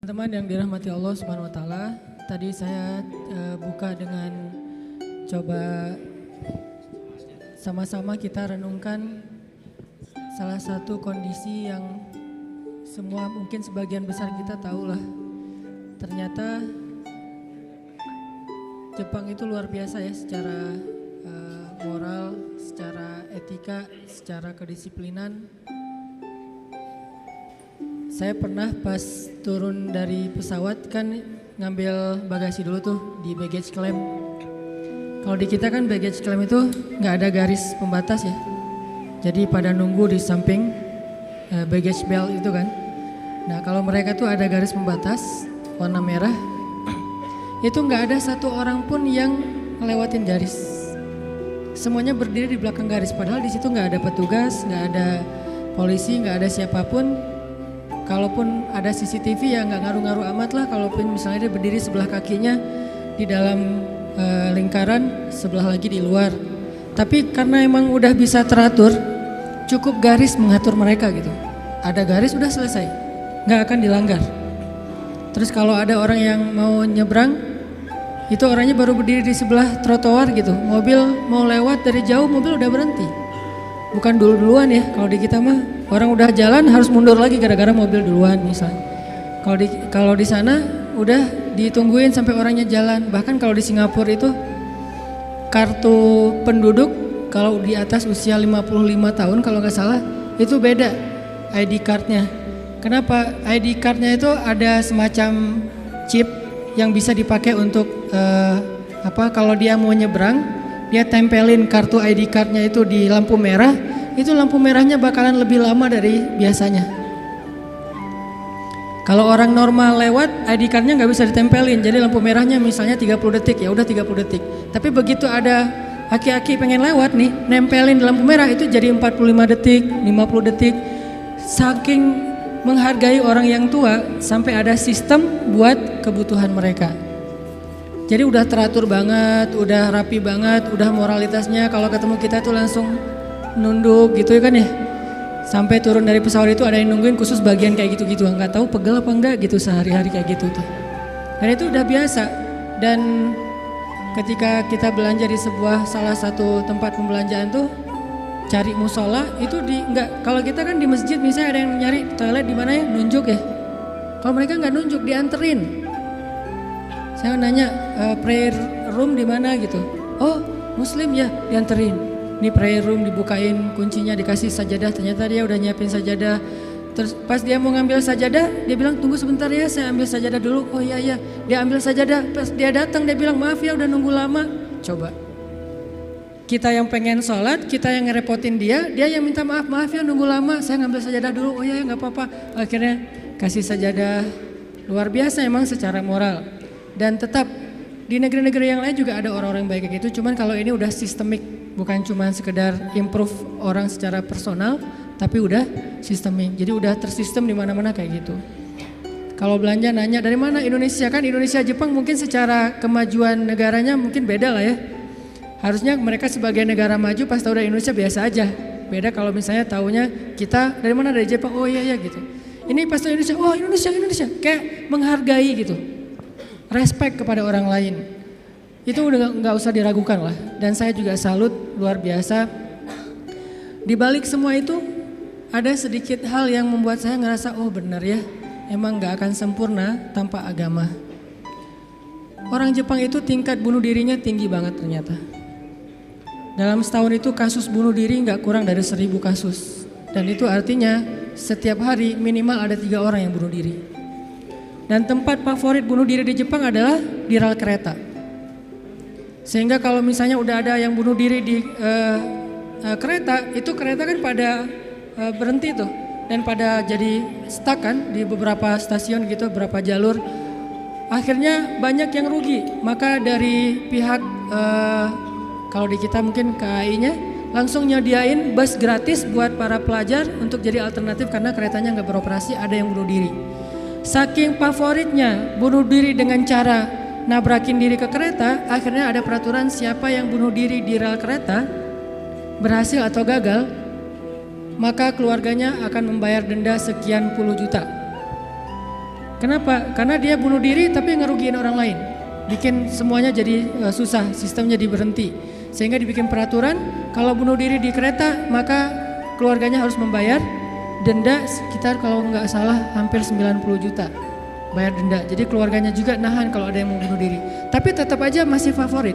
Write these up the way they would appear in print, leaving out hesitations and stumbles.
Teman-teman yang dirahmati Allah Subhanahu wa taala, tadi saya buka dengan coba sama-sama kita renungkan salah satu kondisi yang semua mungkin sebagian besar kita tahulah. Ternyata Jepang itu luar biasa ya secara moral, secara etika, secara kedisiplinan. Saya pernah pas turun dari pesawat kan ngambil bagasi dulu tuh di baggage claim. Kalau di kita kan baggage claim itu nggak ada garis pembatas ya. Jadi pada nunggu di samping baggage belt itu kan. Nah kalau mereka tuh ada garis pembatas warna merah. Itu nggak ada satu orang pun yang ngelewatin garis. Semuanya berdiri di belakang garis. Padahal di situ nggak ada petugas, nggak ada polisi, nggak ada siapapun. Kalaupun ada CCTV ya nggak ngaruh-ngaruh amat lah. Kalaupun misalnya dia berdiri sebelah kakinya di dalam lingkaran, sebelah lagi di luar. Tapi karena emang udah bisa teratur, cukup garis mengatur mereka gitu. Ada garis udah selesai, nggak akan dilanggar. Terus kalau ada orang yang mau nyebrang, itu orangnya baru berdiri di sebelah trotoar gitu. Mobil mau lewat dari jauh, mobil udah berhenti. Bukan duluan ya, kalau di kita mah orang udah jalan harus mundur lagi gara-gara mobil duluan misalnya. Kalau di sana udah ditungguin sampai orangnya jalan. Bahkan kalau di Singapura itu kartu penduduk kalau di atas usia 55 tahun kalau nggak salah itu beda ID cardnya. Kenapa? ID cardnya itu ada semacam chip yang bisa dipakai untuk kalau dia mau nyebrang. Dia tempelin kartu ID cardnya itu di lampu merah, itu lampu merahnya bakalan lebih lama dari biasanya. Kalau orang normal lewat, ID cardnya nggak bisa ditempelin, jadi lampu merahnya misalnya 30 detik, ya udah 30 detik. Tapi begitu ada aki-aki pengen lewat nih, nempelin di lampu merah itu jadi 45 detik, 50 detik. Saking menghargai orang yang tua, sampai ada sistem buat kebutuhan mereka. Jadi udah teratur banget, udah rapi banget, udah moralitasnya kalau ketemu kita tuh langsung nunduk gitu ya kan ya. Sampai turun dari pesawat itu ada yang nungguin khusus bagian kayak gitu-gitu. Nggak tahu pegel apa enggak gitu sehari-hari kayak gitu tuh. Dan itu udah biasa. Dan ketika kita belanja di salah satu tempat pembelanjaan tuh cari musola itu kalau kita kan di masjid misalnya ada yang nyari toilet di mana ya nunjuk ya. Kalau mereka nggak nunjuk dianterin. Saya nanya prayer room di mana gitu. Oh Muslim ya, dianterin. Ini prayer room dibukain kuncinya dikasih sajadah. Ternyata dia udah nyiapin sajadah. Terus pas dia mau ngambil sajadah dia bilang tunggu sebentar ya saya ambil sajadah dulu. Oh iya dia ambil sajadah. Pas dia datang dia bilang maaf ya udah nunggu lama. Coba kita yang pengen sholat, kita yang ngerepotin dia yang minta maaf ya nunggu lama saya ngambil sajadah dulu. Oh iya nggak apa-apa. Akhirnya kasih sajadah. Luar biasa emang secara moral. Dan tetap di negeri-negeri yang lain juga ada orang-orang yang baik kayak gitu. Cuman kalau ini udah sistemik, bukan cuma sekedar improve orang secara personal, tapi udah sistemik. Jadi udah tersistem di mana-mana kayak gitu. Kalau belanja nanya dari mana Indonesia, kan Indonesia Jepang mungkin secara kemajuan negaranya mungkin beda lah ya. Harusnya mereka sebagai negara maju pas tahu dari Indonesia biasa aja. Beda kalau misalnya taunya kita dari mana dari Jepang, oh iya gitu. Ini pas tahu Indonesia, oh Indonesia, kayak menghargai gitu. Respect kepada orang lain itu udah nggak usah diragukan lah. Dan saya juga salut luar biasa. Di balik semua itu ada sedikit hal yang membuat saya ngerasa oh benar ya emang nggak akan sempurna tanpa agama. Orang Jepang itu tingkat bunuh dirinya tinggi banget ternyata. Dalam setahun itu kasus bunuh diri nggak kurang dari 1000 kasus. Dan itu artinya setiap hari minimal ada 3 orang yang bunuh diri. Dan tempat favorit bunuh diri di Jepang adalah di rel kereta. Sehingga kalau misalnya udah ada yang bunuh diri di kereta, itu kereta kan pada berhenti tuh. Dan pada jadi stuck kan di beberapa stasiun gitu, beberapa jalur. Akhirnya banyak yang rugi. Maka dari pihak, kalau di kita mungkin KAI-nya, langsung nyediain bus gratis buat para pelajar untuk jadi alternatif karena keretanya nggak beroperasi, ada yang bunuh diri. Saking favoritnya bunuh diri dengan cara nabrakin diri ke kereta, akhirnya ada peraturan siapa yang bunuh diri di rel kereta, berhasil atau gagal, maka keluarganya akan membayar denda sekian puluh juta. Kenapa? Karena dia bunuh diri tapi ngerugiin orang lain. Bikin semuanya jadi susah, sistem jadi berhenti. Sehingga dibikin peraturan, kalau bunuh diri di kereta maka keluarganya harus membayar denda sekitar kalau nggak salah hampir 90 juta. Bayar denda. Jadi keluarganya juga nahan kalau ada yang mau bunuh diri. Tapi tetap aja masih favorit.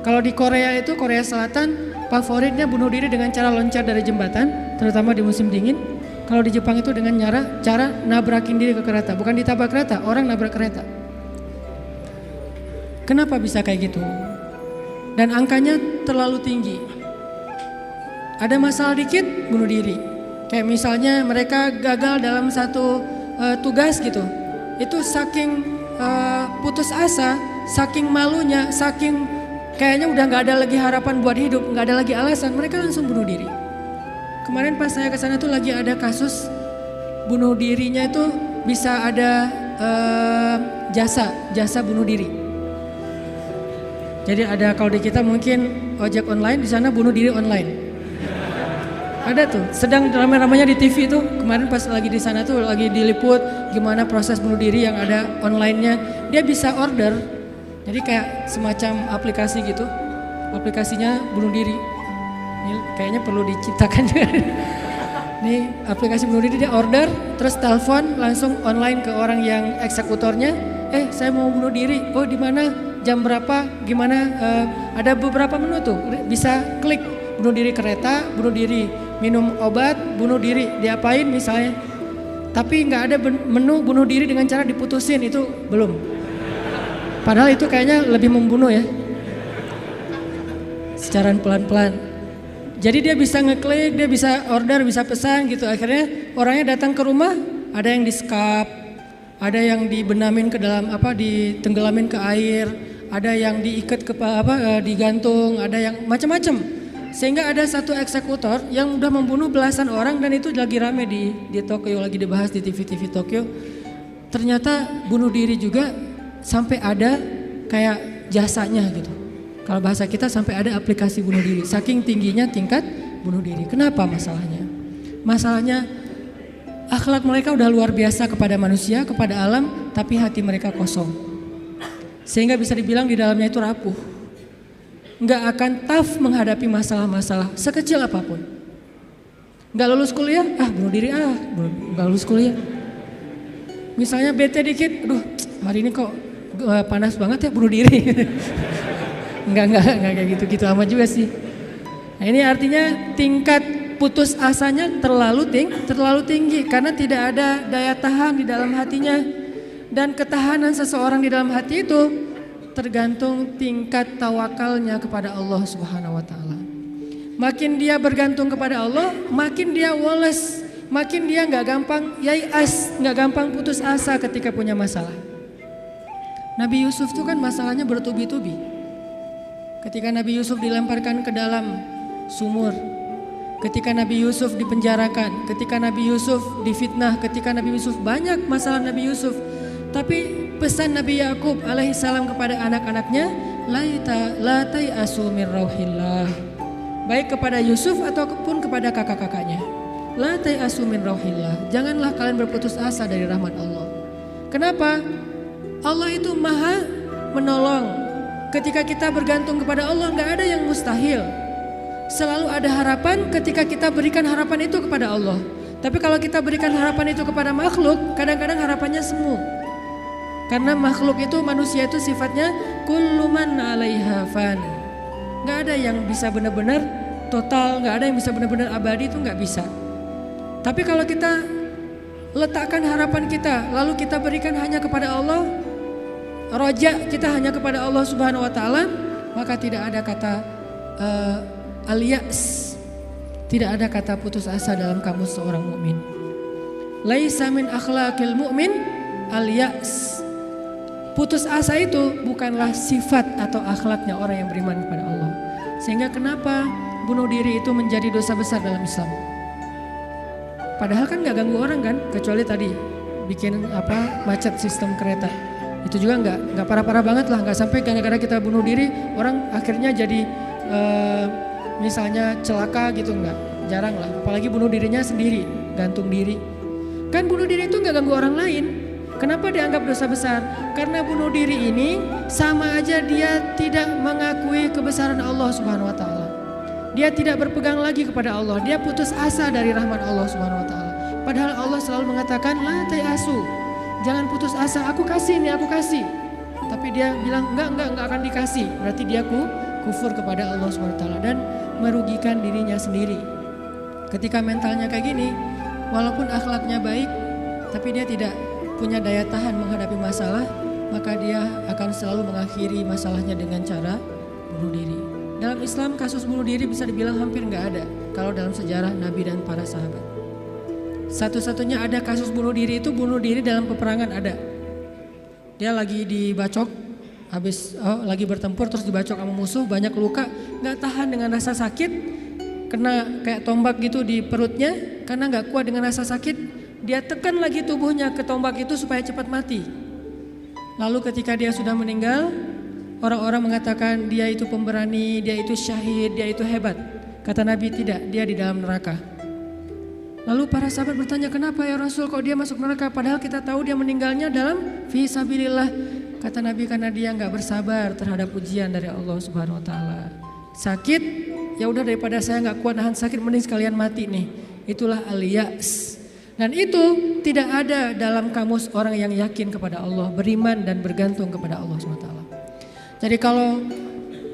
Kalau di Korea itu, Korea Selatan, favoritnya bunuh diri dengan cara loncat dari jembatan, terutama di musim dingin. Kalau di Jepang itu dengan cara nabrakin diri ke kereta, bukan ditabrak kereta, orang nabrak kereta. Kenapa bisa kayak gitu? Dan angkanya terlalu tinggi. Ada masalah dikit, bunuh diri. Kayak misalnya mereka gagal dalam satu tugas gitu. Itu saking putus asa, saking malunya, saking kayaknya udah gak ada lagi harapan buat hidup, gak ada lagi alasan, mereka langsung bunuh diri. Kemarin pas saya kesana tuh lagi ada kasus bunuh dirinya itu bisa ada jasa bunuh diri. Jadi ada kalau di kita mungkin ojek online, di sana bunuh diri online. Ada tuh, sedang ramai-ramainya di TV tuh. Kemarin pas lagi di sana tuh lagi diliput gimana proses bunuh diri yang ada online-nya. Dia bisa order. Jadi kayak semacam aplikasi gitu. Aplikasinya bunuh diri. Ini kayaknya perlu diciptakan juga. Ini aplikasi bunuh diri, dia order, terus telepon langsung online ke orang yang eksekutornya. Saya mau bunuh diri. Oh, di mana? Jam berapa? Gimana? Ada beberapa menu tuh. Bisa klik bunuh diri kereta, bunuh diri minum obat, bunuh diri diapain misalnya. Tapi nggak ada menu bunuh diri dengan cara diputusin, itu belum. Padahal itu kayaknya lebih membunuh ya. Secara pelan-pelan. Jadi dia bisa ngeklik, dia bisa order, bisa pesan gitu. Akhirnya orangnya datang ke rumah, ada yang di-skap, ada yang dibenamin ke dalam ditenggelamin ke air, ada yang diikat ke digantung, ada yang macam-macam. Sehingga ada satu eksekutor yang udah membunuh belasan orang dan itu lagi rame di Tokyo, lagi dibahas di TV-TV Tokyo. Ternyata bunuh diri juga sampai ada kayak jasanya gitu. Kalau bahasa kita sampai ada aplikasi bunuh diri. Saking tingginya tingkat bunuh diri. Kenapa masalahnya? Masalahnya akhlak mereka udah luar biasa kepada manusia, kepada alam, tapi hati mereka kosong. Sehingga bisa dibilang di dalamnya itu rapuh. Nggak akan tough menghadapi masalah-masalah sekecil apapun. Nggak lulus kuliah, bunuh diri, nggak lulus kuliah. Misalnya bete dikit, aduh hari ini kok panas banget ya, bunuh diri. Enggak kayak gitu-gitu amat juga sih. Nah, ini artinya tingkat putus asanya terlalu tinggi karena tidak ada daya tahan di dalam hatinya. Dan ketahanan seseorang di dalam hati itu tergantung tingkat tawakalnya kepada Allah Subhanahu wa taala. Makin dia bergantung kepada Allah, makin dia woles, makin dia nggak gampang yai'as, nggak gampang putus asa ketika punya masalah. Nabi Yusuf itu kan masalahnya bertubi-tubi. Ketika Nabi Yusuf dilemparkan ke dalam sumur, ketika Nabi Yusuf dipenjarakan, ketika Nabi Yusuf difitnah, ketika Nabi Yusuf banyak masalah Nabi Yusuf. Tapi pesan Nabi Yakub alaihissalam kepada anak-anaknya, la tai'asu min rauhillah. Baik kepada Yusuf ataupun kepada kakak-kakaknya. La tai'asu min rauhillah. Janganlah kalian berputus asa dari rahmat Allah. Kenapa? Allah itu maha menolong. Ketika kita bergantung kepada Allah, nggak ada yang mustahil. Selalu ada harapan ketika kita berikan harapan itu kepada Allah. Tapi kalau kita berikan harapan itu kepada makhluk, kadang-kadang harapannya semu. Karena makhluk itu, manusia itu sifatnya kullu man 'alaiha fan. Nggak ada yang bisa benar-benar total, nggak ada yang bisa benar-benar abadi, itu nggak bisa. Tapi kalau kita letakkan harapan kita, lalu kita berikan hanya kepada Allah, roja kita hanya kepada Allah Subhanahu wa taala, maka tidak ada kata al-ya's, tidak ada kata putus asa dalam kamus seorang mukmin. Laisa min akhlaqil mu'min al-ya's. Putus asa itu bukanlah sifat atau akhlaknya orang yang beriman kepada Allah. Sehingga kenapa bunuh diri itu menjadi dosa besar dalam Islam? Padahal kan nggak ganggu orang kan, kecuali tadi bikin macet sistem kereta. Itu juga nggak parah-parah banget lah, nggak sampai gara-gara kita bunuh diri orang akhirnya jadi misalnya celaka gitu, nggak, jarang lah. Apalagi bunuh dirinya sendiri, gantung diri. Kan bunuh diri itu nggak ganggu orang lain, Kenapa dianggap dosa besar? Karena bunuh diri ini sama aja dia tidak mengakui kebesaran Allah Subhanahu wa taala. Dia tidak berpegang lagi kepada Allah. Dia putus asa dari rahmat Allah Subhanahu wa taala. Padahal Allah selalu mengatakan la tayasu. Jangan putus asa, aku kasih nih, aku kasih. Tapi dia bilang enggak akan dikasih. Berarti dia kufur kepada Allah Subhanahu wa taala dan merugikan dirinya sendiri. Ketika mentalnya kayak gini, walaupun akhlaknya baik, tapi dia tidak punya daya tahan menghadapi masalah, maka dia akan selalu mengakhiri masalahnya dengan cara bunuh diri. Dalam Islam kasus bunuh diri bisa dibilang hampir nggak ada kalau dalam sejarah Nabi dan para sahabat. Satu-satunya ada kasus bunuh diri itu bunuh diri dalam peperangan ada. Dia lagi dibacok, lagi bertempur terus dibacok sama musuh, banyak luka, nggak tahan dengan rasa sakit, kena kayak tombak gitu di perutnya, karena nggak kuat dengan rasa sakit, dia tekan lagi tubuhnya ke tombak itu supaya cepat mati. Lalu ketika dia sudah meninggal, orang-orang mengatakan dia itu pemberani, dia itu syahid, dia itu hebat. Kata Nabi tidak, dia di dalam neraka. Lalu para sahabat bertanya, kenapa ya Rasul kok dia masuk neraka? Padahal kita tahu dia meninggalnya dalam fi sabilillah. Kata Nabi karena dia nggak bersabar terhadap ujian dari Allah Subhanahu wa taala. Sakit, ya udah daripada saya nggak kuat nahan sakit, mending sekalian mati nih. Itulah al-ya's. Dan itu tidak ada dalam kamus orang yang yakin kepada Allah, beriman dan bergantung kepada Allah Subhanahu wa taala. Jadi kalau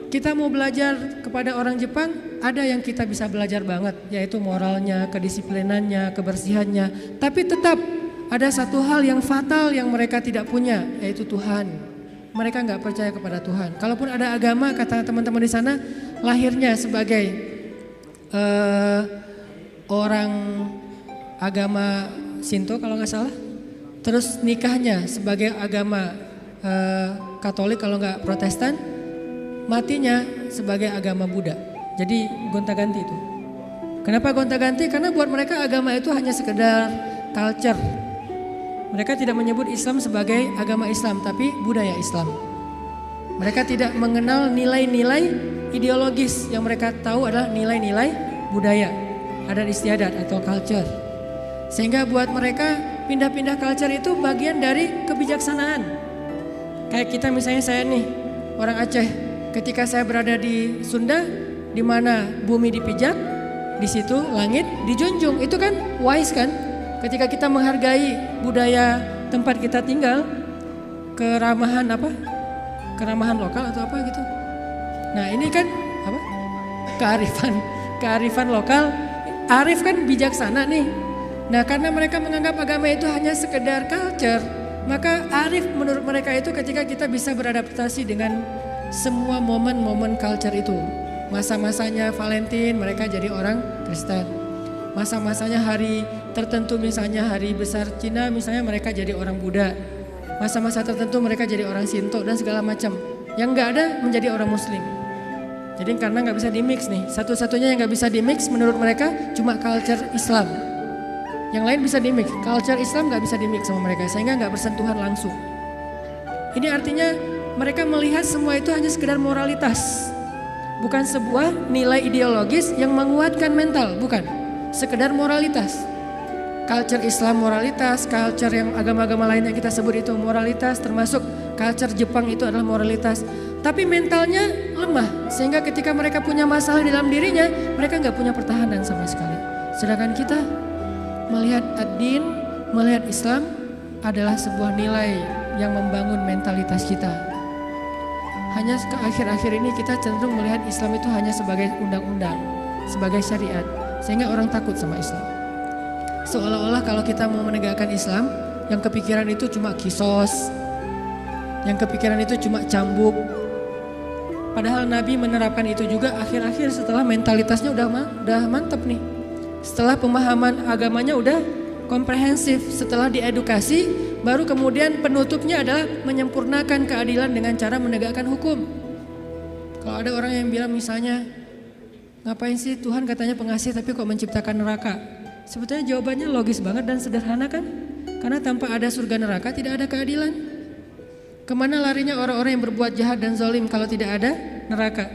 kita mau belajar kepada orang Jepang, ada yang kita bisa belajar banget, yaitu moralnya, kedisiplinannya, kebersihannya. Tapi tetap ada satu hal yang fatal yang mereka tidak punya, yaitu Tuhan. Mereka nggak percaya kepada Tuhan. Kalaupun ada agama, kata teman-teman di sana, lahirnya sebagai orang agama Shinto kalau nggak salah, terus nikahnya sebagai agama Katolik kalau nggak Protestan, matinya sebagai agama Buddha. Jadi gonta-ganti itu. Kenapa gonta-ganti? Karena buat mereka agama itu hanya sekedar culture. Mereka tidak menyebut Islam sebagai agama Islam, tapi budaya Islam. Mereka tidak mengenal nilai-nilai ideologis, yang mereka tahu adalah nilai-nilai budaya, adat istiadat atau culture. Sehingga buat mereka pindah-pindah culture itu bagian dari kebijaksanaan. Kayak kita misalnya, saya nih orang Aceh, ketika saya berada di Sunda, di mana bumi dipijak, di situ langit dijunjung. Itu kan wise kan? Ketika kita menghargai budaya tempat kita tinggal, keramahan lokal atau apa gitu. Nah ini kan apa? Kearifan lokal. Arif kan bijaksana nih. Nah karena mereka menganggap agama itu hanya sekedar culture, maka arif menurut mereka itu ketika kita bisa beradaptasi dengan semua momen-momen culture itu. Masa-masanya Valentine mereka jadi orang Kristen. Masa-masanya hari tertentu misalnya hari besar Cina misalnya mereka jadi orang Buddha. Masa-masa tertentu mereka jadi orang Shinto dan segala macam. Yang nggak ada menjadi orang Muslim. Jadi karena nggak bisa dimix nih. Satu-satunya yang nggak bisa dimix menurut mereka cuma culture Islam. Yang lain bisa dimix. Culture Islam nggak bisa dimix sama mereka sehingga nggak bersentuhan langsung. Ini artinya mereka melihat semua itu hanya sekedar moralitas. Bukan sebuah nilai ideologis yang menguatkan mental, bukan. Sekedar moralitas. Culture Islam moralitas, culture yang agama-agama lain yang kita sebut itu moralitas, termasuk culture Jepang itu adalah moralitas. Tapi mentalnya lemah, sehingga ketika mereka punya masalah di dalam dirinya, mereka nggak punya pertahanan sama sekali. Sedangkan kita melihat ad-din, melihat Islam adalah sebuah nilai yang membangun mentalitas kita. Hanya ke akhir-akhir ini kita cenderung melihat Islam itu hanya sebagai undang-undang, sebagai syariat, sehingga orang takut sama Islam. Seolah-olah kalau kita mau menegakkan Islam, yang kepikiran itu cuma kisos, yang kepikiran itu cuma cambuk. Padahal Nabi menerapkan itu juga akhir-akhir setelah mentalitasnya udah mantap nih. Setelah pemahaman agamanya udah komprehensif, setelah diedukasi, baru kemudian penutupnya adalah menyempurnakan keadilan dengan cara menegakkan hukum. Kalau ada orang yang bilang misalnya, ngapain sih Tuhan katanya pengasih tapi kok menciptakan neraka? Sebetulnya jawabannya logis banget dan sederhana kan? Karena tanpa ada surga neraka tidak ada keadilan. Kemana larinya orang-orang yang berbuat jahat dan zalim kalau tidak ada neraka?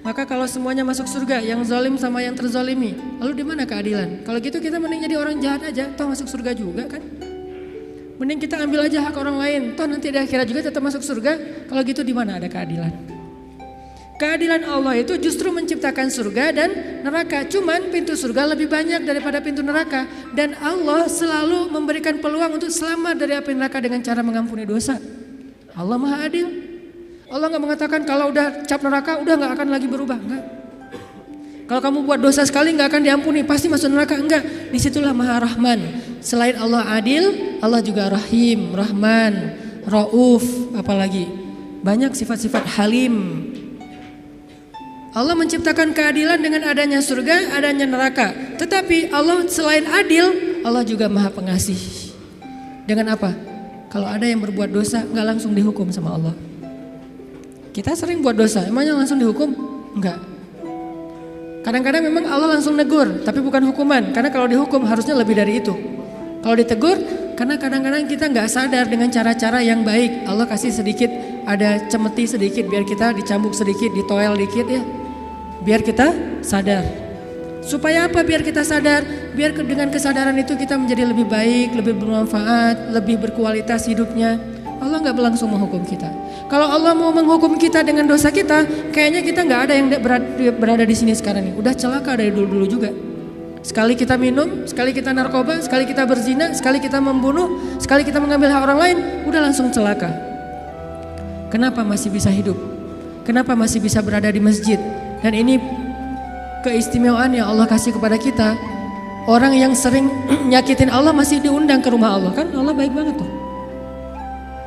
Maka kalau semuanya masuk surga, yang zalim sama yang terzalimi, lalu di mana keadilan? Kalau gitu kita mending jadi orang jahat aja, toh masuk surga juga kan? Mending kita ambil aja hak orang lain. Toh nanti di akhirat juga tetap masuk surga. Kalau gitu di mana ada keadilan? Keadilan Allah itu justru menciptakan surga dan neraka. Cuman pintu surga lebih banyak daripada pintu neraka. Dan Allah selalu memberikan peluang untuk selamat dari api neraka dengan cara mengampuni dosa. Allah Maha Adil. Allah gak mengatakan kalau udah cap neraka udah gak akan lagi berubah. Enggak. Kalau kamu buat dosa sekali gak akan diampuni, pasti masuk neraka. Enggak. Disitulah Maha Rahman. Selain Allah Adil, Allah juga Rahim, Rahman, Rauf, apalagi banyak sifat-sifat Halim. Allah menciptakan keadilan dengan adanya surga, adanya neraka. Tetapi Allah selain adil, Allah juga Maha Pengasih. Dengan apa? Kalau ada yang berbuat dosa, gak langsung dihukum sama Allah. Kita sering buat dosa, emangnya langsung dihukum? Enggak. Kadang-kadang memang Allah langsung negur, tapi bukan hukuman. Karena kalau dihukum harusnya lebih dari itu. Kalau ditegur, karena kadang-kadang kita gak sadar dengan cara-cara yang baik. Allah kasih sedikit, ada cemeti sedikit biar kita dicambuk sedikit, ditoel dikit ya. Biar kita sadar. Supaya apa? Biar kita sadar. Biar dengan kesadaran itu kita menjadi lebih baik, lebih bermanfaat, lebih berkualitas hidupnya. Allah gak langsung menghukum kita. Kalau Allah mau menghukum kita dengan dosa kita, kayaknya kita gak ada yang berada di sini sekarang ini. Udah celaka dari dulu-dulu juga. Sekali kita minum, sekali kita narkoba, sekali kita berzina, sekali kita membunuh, sekali kita mengambil hak orang lain, udah langsung celaka. Kenapa masih bisa hidup? Kenapa masih bisa berada di masjid? Dan ini keistimewaan yang Allah kasih kepada kita. Orang yang sering nyakitin Allah masih diundang ke rumah Allah. Kan Allah baik banget tuh.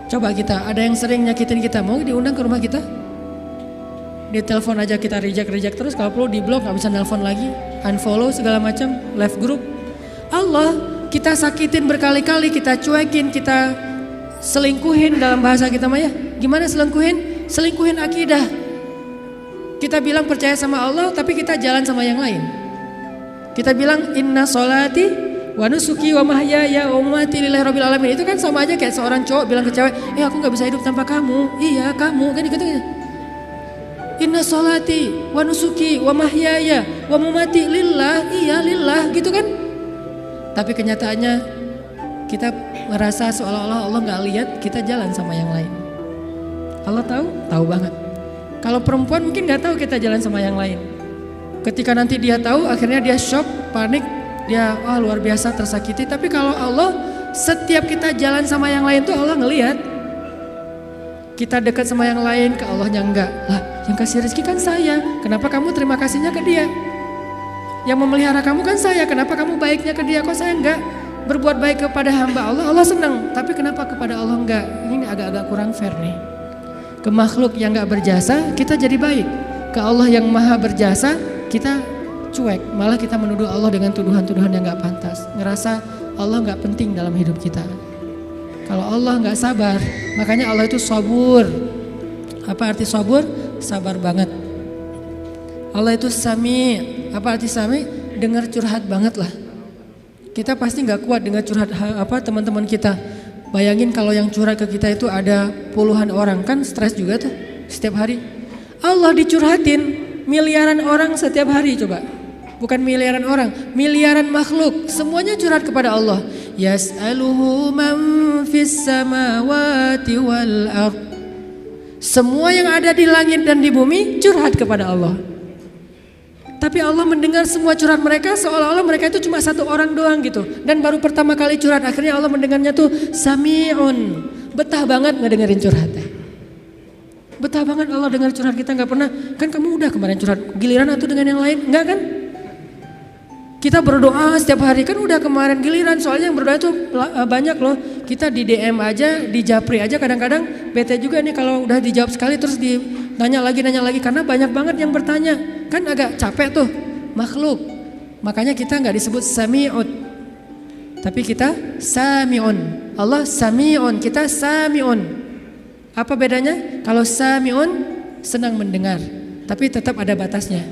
Coba kita, ada yang sering nyakitin kita, mau diundang ke rumah kita? Di telepon aja kita reject terus, kalau perlu di blok, gak bisa nelpon lagi, unfollow segala macam, left group. Allah kita sakitin berkali-kali, kita cuekin, kita selingkuhin dalam bahasa kita mah ya. Gimana selingkuhin? Selingkuhin akidah. Kita bilang percaya sama Allah tapi kita jalan sama yang lain. Kita bilang inna sholati wa nusuki wa mahyaya wa mamati lillahi rabbil alamin. Itu kan sama aja kayak seorang cowok bilang ke cewek, aku gak bisa hidup tanpa kamu. Iya kamu kan dikatakan. Inna sholati wa nusuki wa mahyaya wa mamati lillah. Iya lillah gitu kan. Tapi kenyataannya kita merasa seolah-olah Allah gak lihat kita jalan sama yang lain. Allah tahu? Tahu banget. Kalau perempuan mungkin gak tahu kita jalan sama yang lain. Ketika nanti dia tahu akhirnya dia shock, panik, dia luar biasa tersakiti. Tapi kalau Allah setiap kita jalan sama yang lain tuh Allah ngelihat. Kita dekat sama yang lain, ke Allahnya enggak. Lah yang kasih rezeki kan saya, kenapa kamu terima kasihnya ke dia? Yang memelihara kamu kan saya, kenapa kamu baiknya ke dia? Kok saya enggak berbuat baik kepada hamba Allah? Allah senang, tapi kenapa kepada Allah enggak? Ini agak-agak kurang fair nih. Ke makhluk yang gak berjasa kita jadi baik. Ke Allah yang maha berjasa kita cuek. Malah kita menuduh Allah dengan tuduhan-tuduhan yang gak pantas. Ngerasa Allah gak penting dalam hidup kita. Kalau Allah gak sabar, makanya Allah itu sabur. Apa arti sabur? Sabar banget. Allah itu sami. Apa arti sami? Dengar curhat banget lah. Kita pasti gak kuat dengar curhat teman-teman kita. Bayangin kalau yang curhat ke kita itu ada puluhan orang, kan stres juga tuh setiap hari. Allah dicurhatin miliaran orang setiap hari coba. Bukan miliaran orang, miliaran makhluk, semuanya curhat kepada Allah. Yas'aluhu man fis samawati wal ard. Semua yang ada di langit dan di bumi curhat kepada Allah. Tapi Allah mendengar semua curhat mereka seolah-olah mereka itu cuma satu orang doang gitu. Dan baru pertama kali curhat, akhirnya Allah mendengarnya tuh sami'un. Betah banget ngedengerin curhatnya. Betah banget Allah dengar curhat kita, gak pernah. Kan kamu udah kemarin curhat, giliran atau dengan yang lain? Enggak kan? Kita berdoa setiap hari, kan udah kemarin giliran. Soalnya yang berdoa itu banyak loh. Kita di DM aja, di japri aja kadang-kadang bete juga nih kalau udah dijawab sekali terus nanya lagi karena banyak banget yang bertanya. Kan agak capek tuh makhluk. Makanya kita gak disebut sami'ud, tapi kita sami'un. Allah sami'un, kita sami'un. Apa bedanya? Kalau sami'un senang mendengar, tapi tetap ada batasnya.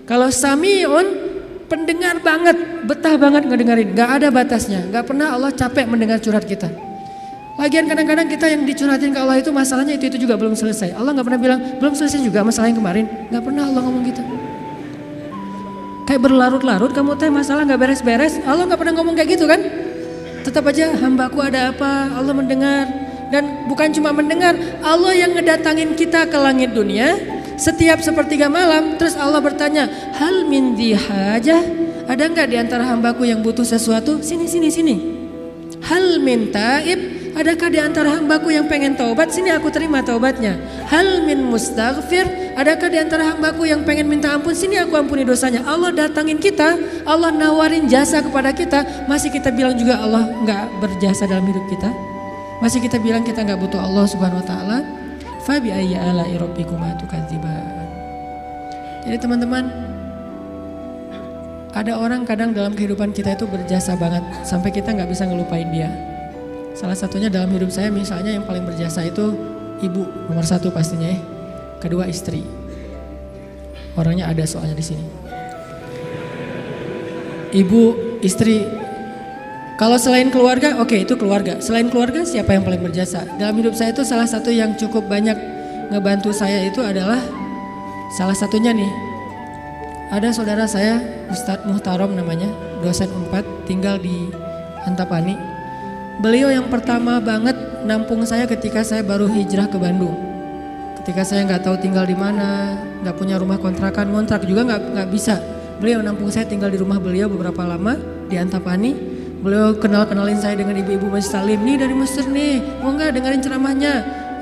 Kalau sami'un pendengar banget, betah banget ngedengerin, gak ada batasnya. Gak pernah Allah capek mendengar curhat kita. Lagian kadang-kadang kita yang dicurhatin ke Allah itu masalahnya itu juga belum selesai. Allah gak pernah bilang belum selesai juga masalah yang kemarin. Gak pernah Allah ngomong gitu. Kayak berlarut-larut kamu teh masalah gak beres-beres. Allah gak pernah ngomong kayak gitu kan. Tetap aja hambaku ada apa, Allah mendengar. Dan bukan cuma mendengar, Allah yang ngedatangin kita ke langit dunia setiap sepertiga malam. Terus Allah bertanya, hal min dhi hajah, ada nggak di antara hambaku yang butuh sesuatu? Sini. Hal min taib, adakah di antara hambaku yang pengen taubat? Sini aku terima taubatnya. Hal min mustaghfir, adakah di antara hambaku yang pengen minta ampun? Sini aku ampuni dosanya. Allah datangin kita, Allah nawarin jasa kepada kita, masih kita bilang juga Allah nggak berjasa dalam hidup kita. Masih kita bilang kita nggak butuh Allah Subhanahu Wa Taala. Fabi ayyi ala'i rabbikuma tukadziban. Jadi teman-teman, ada orang kadang dalam kehidupan kita itu berjasa banget sampai kita nggak bisa ngelupain dia. Salah satunya dalam hidup saya misalnya yang paling berjasa itu ibu nomor satu pastinya ya. Kedua istri. Orangnya ada soalnya di sini. Ibu, istri. Kalau selain keluarga, oke, itu keluarga. Selain keluarga, siapa yang paling berjasa? Dalam hidup saya itu salah satu yang cukup banyak ngebantu saya itu adalah salah satunya nih. Ada saudara saya, Ustadz Muhtarom namanya, dosen Unpad, tinggal di Antapani. Beliau yang pertama banget nampung saya ketika saya baru hijrah ke Bandung. Ketika saya nggak tahu tinggal di mana, nggak punya rumah kontrakan, ngontrak juga nggak bisa. Beliau nampung saya tinggal di rumah beliau beberapa lama di Antapani. Beliau kenalin saya dengan ibu-ibu Masjid Salim, nih dari Mesir nih, mau nggak dengerin ceramahnya?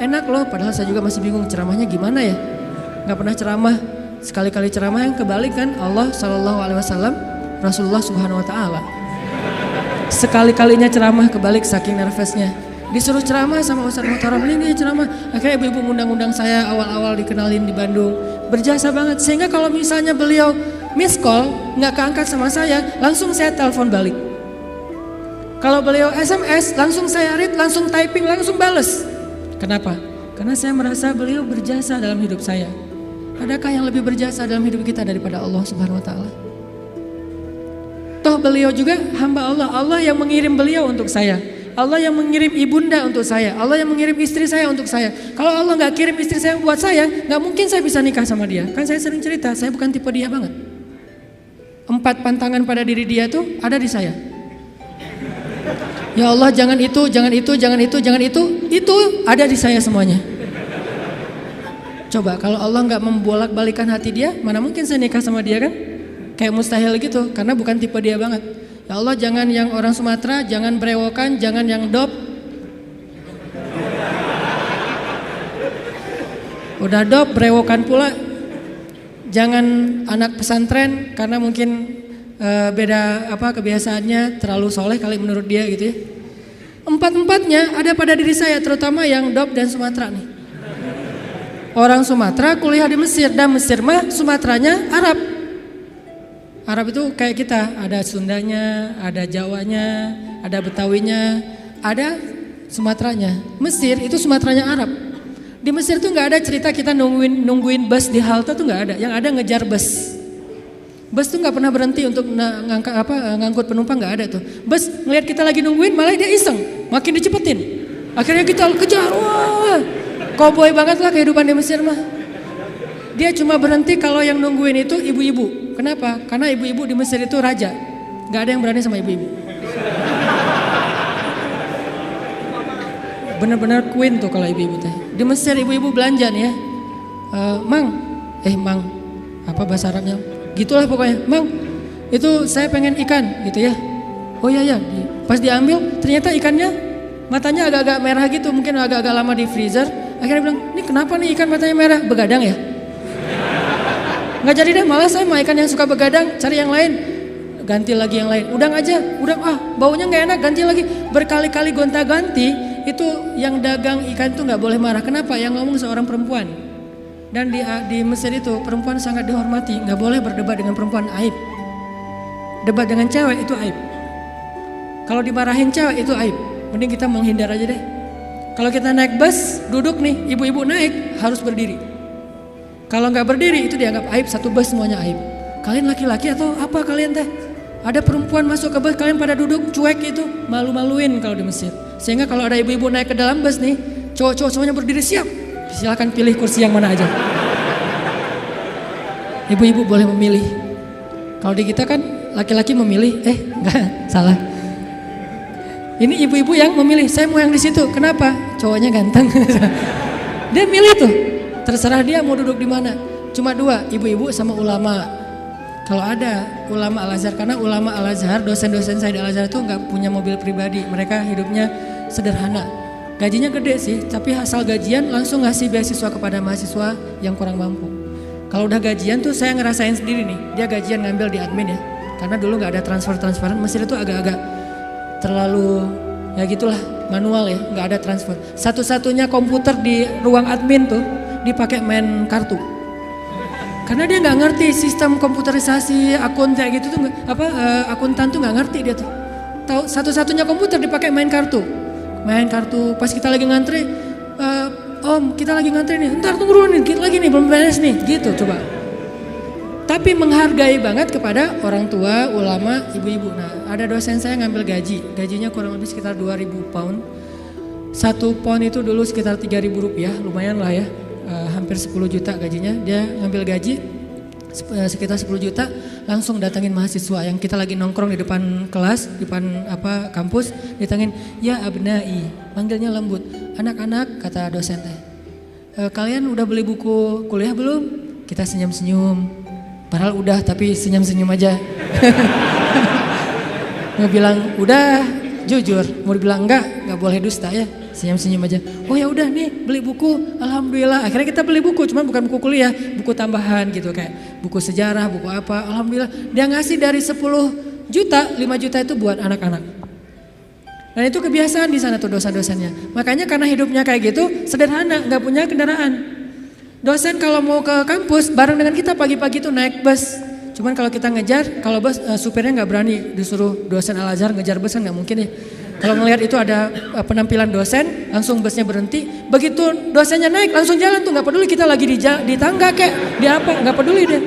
Enak loh, padahal saya juga masih bingung ceramahnya gimana ya. Nggak pernah ceramah, sekali-kali ceramah yang kebalik kan Allah Shallallahu Alaihi Wasallam, Rasulullah Subhanahu Wa Taala. Sekali-kalinya ceramah kebalik saking nervousnya. Disuruh ceramah sama Ustadz Muhtaram, ini ceramah. Akhirnya ibu-ibu ngundang-undang saya awal-awal dikenalin di Bandung. Berjasa banget, sehingga kalau misalnya beliau miss call, nggak keangkat sama saya, langsung saya telepon balik. Kalau beliau SMS, langsung saya read, langsung typing, langsung bales. Kenapa? Karena saya merasa beliau berjasa dalam hidup saya. Adakah yang lebih berjasa dalam hidup kita daripada Allah Subhanahu Wa Taala? Toh beliau juga hamba Allah. Allah yang mengirim beliau untuk saya. Allah yang mengirim ibunda untuk saya. Allah yang mengirim istri saya untuk saya. Kalau Allah nggak kirim istri saya buat saya, nggak mungkin saya bisa nikah sama dia. Kan saya sering cerita, saya bukan tipe dia banget. 4 pantangan pada diri dia tuh ada di saya. Ya Allah, jangan itu, jangan itu, jangan itu, jangan itu ada di saya semuanya. Coba kalau Allah nggak membolak-balikan hati dia, mana mungkin saya nikah sama dia kan? Kayak mustahil gitu, karena bukan tipe dia banget. Ya Allah, jangan yang orang Sumatera, jangan brewokan, jangan yang dop. Udah dop, brewokan pula. Jangan anak pesantren, karena mungkin beda kebiasaannya, terlalu soleh kali menurut dia gitu ya. 4-4-nya ada pada diri saya, terutama yang dop dan Sumatera nih. Orang Sumatera kuliah di Mesir, dan Mesir mah Sumateranya Arab. Arab itu kayak kita, ada Sundanya, ada Jawanya, ada Betawinya, ada Sumateranya. Mesir itu Sumateranya Arab. Di Mesir tuh nggak ada cerita kita nungguin bus di halte tuh nggak ada, yang ada ngejar bus. Bus tuh nggak pernah berhenti untuk ngangkut penumpang, nggak ada tuh. Bus ngelihat kita lagi nungguin, malah dia iseng, makin dicepetin. Akhirnya kita kejar, wah, koboi banget lah kehidupan di Mesir mah. Dia cuma berhenti kalau yang nungguin itu ibu-ibu. Kenapa? Karena ibu-ibu di Mesir itu raja, nggak ada yang berani sama ibu-ibu. Bener-bener queen tuh kalau ibu-ibu teh. Di Mesir ibu-ibu belanja nih ya, mang, apa bahasa Arabnya? Gitulah pokoknya, mang, itu saya pengen ikan gitu ya. Oh iya ya, pas diambil ternyata ikannya matanya agak-agak merah gitu, mungkin agak-agak lama di freezer. Akhirnya bilang, ini kenapa nih ikan matanya merah? Begadang ya? Nggak jadi deh, malah saya mau ikan yang suka begadang, cari yang lain. Ganti lagi yang lain, udang aja, udang baunya nggak enak, ganti lagi. Berkali-kali gonta-ganti, itu yang dagang ikan itu nggak boleh marah. Kenapa? Yang ngomong seorang perempuan. Dan di Mesir itu perempuan sangat dihormati, nggak boleh berdebat dengan perempuan, aib. Debat dengan cewek itu aib. Kalau dimarahin cewek itu aib, mending kita menghindar aja deh. Kalau kita naik bus, duduk nih, ibu-ibu naik harus berdiri. Kalau nggak berdiri itu dianggap aib, satu bus semuanya aib. Kalian laki-laki atau apa kalian teh? Ada perempuan masuk ke bus, kalian pada duduk cuek itu, malu-maluin kalau di Mesir. Sehingga kalau ada ibu-ibu naik ke dalam bus nih, cowok-cowok semuanya berdiri siap. Silakan pilih kursi yang mana aja. Ibu-ibu boleh memilih. Kalau di kita kan laki-laki memilih, enggak, salah. Ini ibu-ibu yang memilih, saya mau yang di situ. Kenapa? Cowoknya ganteng. Dia milih tuh. Terserah dia mau duduk di mana. Cuma 2, ibu-ibu sama ulama. Kalau ada ulama Al-Azhar, karena ulama Al-Azhar, dosen-dosen saya di Al-Azhar itu nggak punya mobil pribadi. Mereka hidupnya sederhana. Gajinya gede sih, tapi asal gajian langsung ngasih beasiswa kepada mahasiswa yang kurang mampu. Kalau udah gajian tuh saya ngerasain sendiri nih, dia gajian ngambil di admin ya. Karena dulu nggak ada transferan, Mesir itu agak-agak terlalu ya gitulah, manual ya, nggak ada transfer. Satu-satunya komputer di ruang admin tuh dipakai main kartu. Karena dia nggak ngerti sistem komputerisasi akun kayak gitu tuh, akuntan tuh nggak ngerti dia tuh. Tahu satu-satunya komputer dipakai main kartu. Pas kita lagi ngantri, Om kita lagi ngantri nih, ntar tunggu dulu nih, dikit lagi nih belum beres nih, gitu coba. Tapi menghargai banget kepada orang tua, ulama, ibu-ibu. Nah ada dosen saya ngambil gajinya kurang lebih sekitar 2.000 pound. 1 pound itu dulu sekitar 3.000 rupiah, lumayan lah ya, hampir 10 juta gajinya. Dia ngambil gaji sekitar 10 juta, langsung datangin mahasiswa yang kita lagi nongkrong di depan kelas, di depan kampus, ditangin, ya abnai, manggilnya lembut, anak-anak kata dosen teh, kalian udah beli buku kuliah belum? Kita senyum-senyum, padahal udah tapi senyum-senyum aja. Ngebilang udah, jujur, mau dibilang enggak boleh dusta ya. Senyum-senyum aja. Oh ya udah nih beli buku, alhamdulillah. Akhirnya kita beli buku, cuman bukan buku kuliah, buku tambahan gitu kayak buku sejarah, buku apa. Alhamdulillah dia ngasih dari 10 juta, 5 juta itu buat anak-anak. Dan itu kebiasaan di sana tuh dosen-dosennya. Makanya karena hidupnya kayak gitu, sederhana, nggak punya kendaraan. Dosen kalau mau ke kampus bareng dengan kita pagi-pagi tuh naik bus. Cuman kalau kita ngejar, kalau bus supirnya nggak berani disuruh dosen Al-Azhar ngejar bus kan nggak mungkin ya. Kalau melihat itu ada penampilan dosen, langsung busnya berhenti. Begitu dosennya naik, langsung jalan tuh, nggak peduli kita lagi di tangga kayak di apa, nggak peduli deh.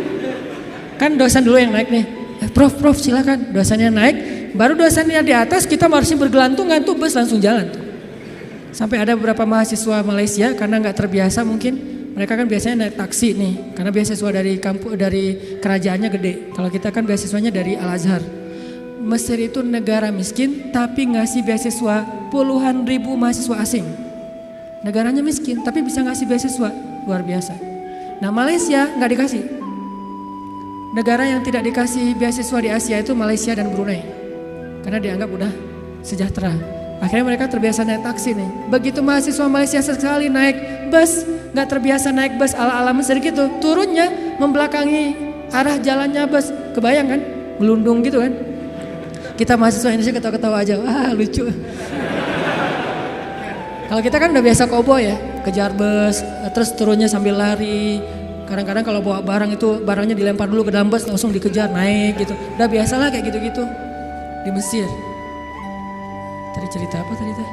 Kan dosen dulu yang naik nih. Prof silakan. Dosennya naik, baru dosennya di atas, kita harusnya bergelantungan tuh, bus langsung jalan tuh. Sampai ada beberapa mahasiswa Malaysia karena nggak terbiasa mungkin, mereka kan biasanya naik taksi nih, karena beasiswa dari kerajaannya gede. Kalau kita kan beasiswanya dari Al-Azhar. Mesir itu negara miskin tapi ngasih beasiswa puluhan ribu mahasiswa asing. Negaranya miskin tapi bisa ngasih beasiswa, luar biasa. Nah Malaysia nggak dikasih. Negara yang tidak dikasih beasiswa di Asia itu Malaysia dan Brunei. Karena dianggap udah sejahtera. Akhirnya mereka terbiasa naik taksi nih. Begitu mahasiswa Malaysia sekali naik bus, nggak terbiasa naik bus ala-ala Mesir gitu. Turunnya membelakangi arah jalannya bus. Kebayang kan? Melundung gitu kan. Kita mahasiswa Indonesia ketawa-ketawa aja, wah lucu. Kalau kita kan udah biasa kobo ya, kejar bus, terus turunnya sambil lari. Kadang-kadang kalau bawa barang itu barangnya dilempar dulu ke dalam bus, langsung dikejar naik gitu. Udah biasalah kayak gitu-gitu di Mesir. Tadi cerita apa tadi teh?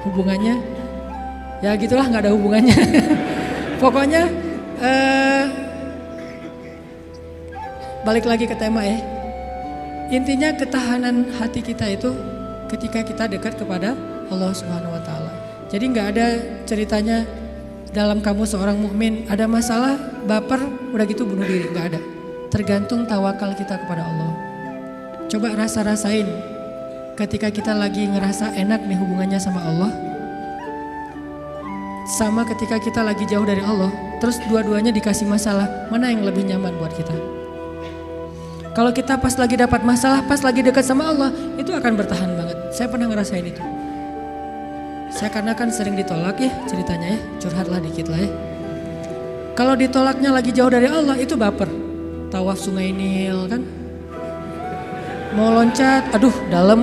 Hubungannya? Ya gitulah, nggak ada hubungannya. Pokoknya balik lagi ke tema ya. Intinya ketahanan hati kita itu ketika kita dekat kepada Allah Subhanahu wa taala. Jadi nggak ada ceritanya dalam kamu seorang mukmin ada masalah, baper, udah gitu bunuh diri, nggak ada. Tergantung tawakal kita kepada Allah. Coba rasain ketika kita lagi ngerasa enak nih hubungannya sama Allah. Sama ketika kita lagi jauh dari Allah, terus dua-duanya dikasih masalah, mana yang lebih nyaman buat kita? Kalau kita pas lagi dapat masalah, pas lagi dekat sama Allah, itu akan bertahan banget. Saya pernah ngerasain itu. Saya karena kan sering ditolak ya ceritanya ya, curhatlah dikit lah ya. Kalau ditolaknya lagi jauh dari Allah, itu baper. Tawaf Sungai Nil kan. Mau loncat, aduh dalam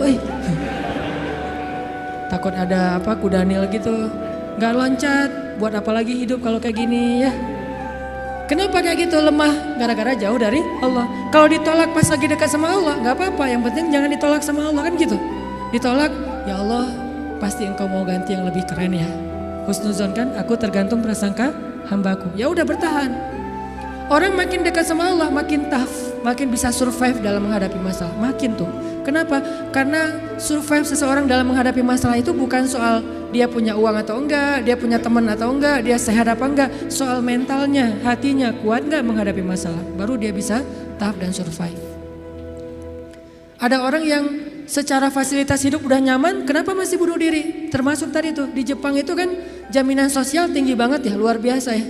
Takut ada kuda Nil gitu. Gak loncat, buat apa lagi hidup kalau kayak gini ya. Kenapa kayak gitu lemah? Gara-gara jauh dari Allah. Kalau ditolak pas lagi dekat sama Allah, gak apa-apa. Yang penting jangan ditolak sama Allah kan gitu. Ditolak, ya Allah pasti engkau mau ganti yang lebih keren ya. Husnuzon kan, aku tergantung prasangka hambaku. Ya udah bertahan. Orang makin dekat sama Allah, makin tough, makin bisa survive dalam menghadapi masalah. Makin tuh. Kenapa? Karena survive seseorang dalam menghadapi masalah itu bukan soal dia punya uang atau enggak, dia punya teman atau enggak, dia sehat apa enggak. Soal mentalnya, hatinya kuat enggak menghadapi masalah. Baru dia bisa tough dan survive. Ada orang yang secara fasilitas hidup udah nyaman, kenapa masih bunuh diri? Termasuk tadi tuh di Jepang itu kan jaminan sosial tinggi banget ya, luar biasa ya.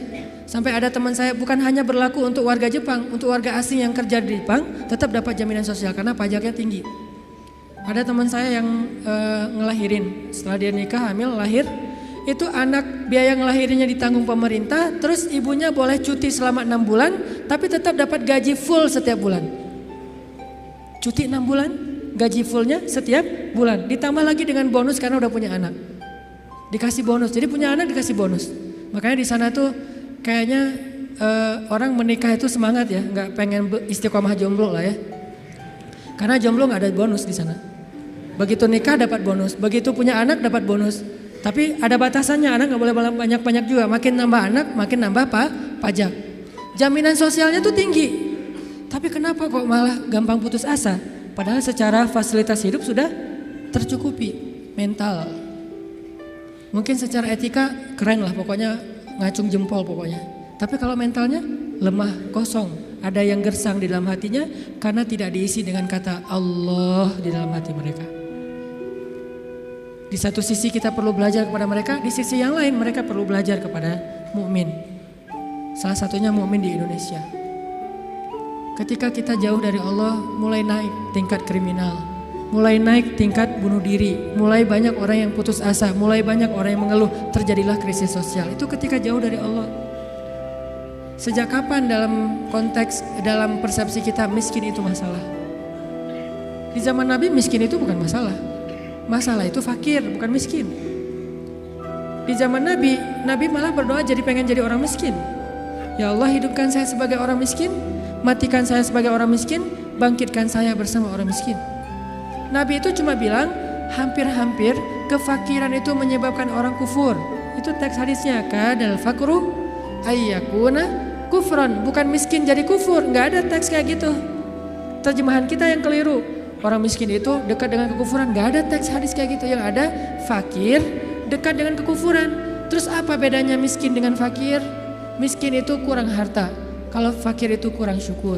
Sampai ada teman saya bukan hanya berlaku untuk warga Jepang, untuk warga asing yang kerja di Jepang tetap dapat jaminan sosial karena pajaknya tinggi. Ada teman saya yang ngelahirin, setelah dia nikah hamil lahir, itu anak biaya ngelahirinnya ditanggung pemerintah, terus ibunya boleh cuti selama 6 bulan, tapi tetap dapat gaji full setiap bulan. Cuti 6 bulan, gaji fullnya setiap bulan, ditambah lagi dengan bonus karena udah punya anak. Dikasih bonus, jadi punya anak dikasih bonus. Makanya di sana tuh kayaknya orang menikah itu semangat ya, nggak pengen istiqomah jomblo lah ya. Karena jomblo nggak ada bonus di sana. Begitu nikah dapat bonus, begitu punya anak dapat bonus. Tapi ada batasannya, anak nggak boleh banyak-banyak juga. Makin nambah anak, makin nambah pajak. Jaminan sosialnya tuh tinggi. Tapi kenapa kok malah gampang putus asa? Padahal secara fasilitas hidup sudah tercukupi. Mental. Mungkin secara etika keren lah, pokoknya ngacung jempol pokoknya. Tapi kalau mentalnya lemah, kosong. Ada yang gersang di dalam hatinya karena tidak diisi dengan kata Allah di dalam hati mereka. Di satu sisi kita perlu belajar kepada mereka, di sisi yang lain mereka perlu belajar kepada mukmin. Salah satunya mukmin di Indonesia. Ketika kita jauh dari Allah, mulai naik tingkat kriminal, mulai naik tingkat bunuh diri, mulai banyak orang yang putus asa, mulai banyak orang yang mengeluh, terjadilah krisis sosial. Itu ketika jauh dari Allah. Sejak kapan dalam persepsi kita miskin itu masalah? Di zaman Nabi miskin itu bukan masalah. Masalah itu fakir, bukan miskin. Di zaman Nabi malah berdoa jadi pengen jadi orang miskin. Ya Allah, hidupkan saya sebagai orang miskin, matikan saya sebagai orang miskin, bangkitkan saya bersama orang miskin. Nabi itu cuma bilang hampir-hampir kefakiran itu menyebabkan orang kufur. Itu teks hadisnya, kadal fakru ayyakuna kufran, bukan miskin jadi kufur. Nggak ada teks kayak gitu. Terjemahan kita yang keliru. Orang miskin itu dekat dengan kekufuran. Nggak ada teks hadis kayak gitu. Yang ada fakir dekat dengan kekufuran. Terus apa bedanya miskin dengan fakir? Miskin itu kurang harta. Kalau fakir itu kurang syukur.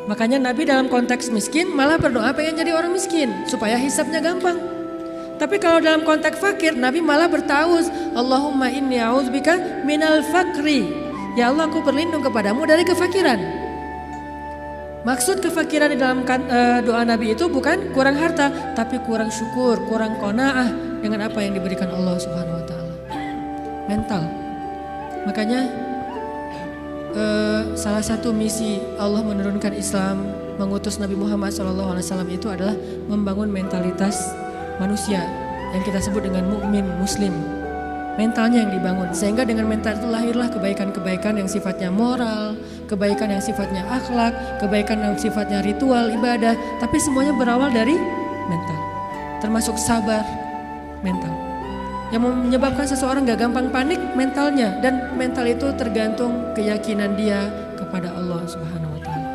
Makanya Nabi dalam konteks miskin malah berdoa pengen jadi orang miskin supaya hisabnya gampang. Tapi kalau dalam konteks fakir, Nabi malah bertauz, Allahumma inni a'udzubika minal fakri. Ya Allah, aku berlindung kepadamu dari kefakiran. Maksud kefakiran di dalam doa Nabi itu bukan kurang harta, tapi kurang syukur, kurang qanaah dengan apa yang diberikan Allah Subhanahu wa taala. Mental. Makanya salah satu misi Allah menurunkan Islam, mengutus Nabi Muhammad SAW itu adalah membangun mentalitas manusia yang kita sebut dengan mukmin muslim. Mentalnya yang dibangun sehingga dengan mental itu lahirlah kebaikan-kebaikan yang sifatnya moral, kebaikan yang sifatnya akhlak, kebaikan yang sifatnya ritual ibadah, tapi semuanya berawal dari mental. Termasuk sabar, mental. Yang menyebabkan seseorang gak gampang panik mentalnya, dan mental itu tergantung keyakinan dia kepada Allah Subhanahu wa taala.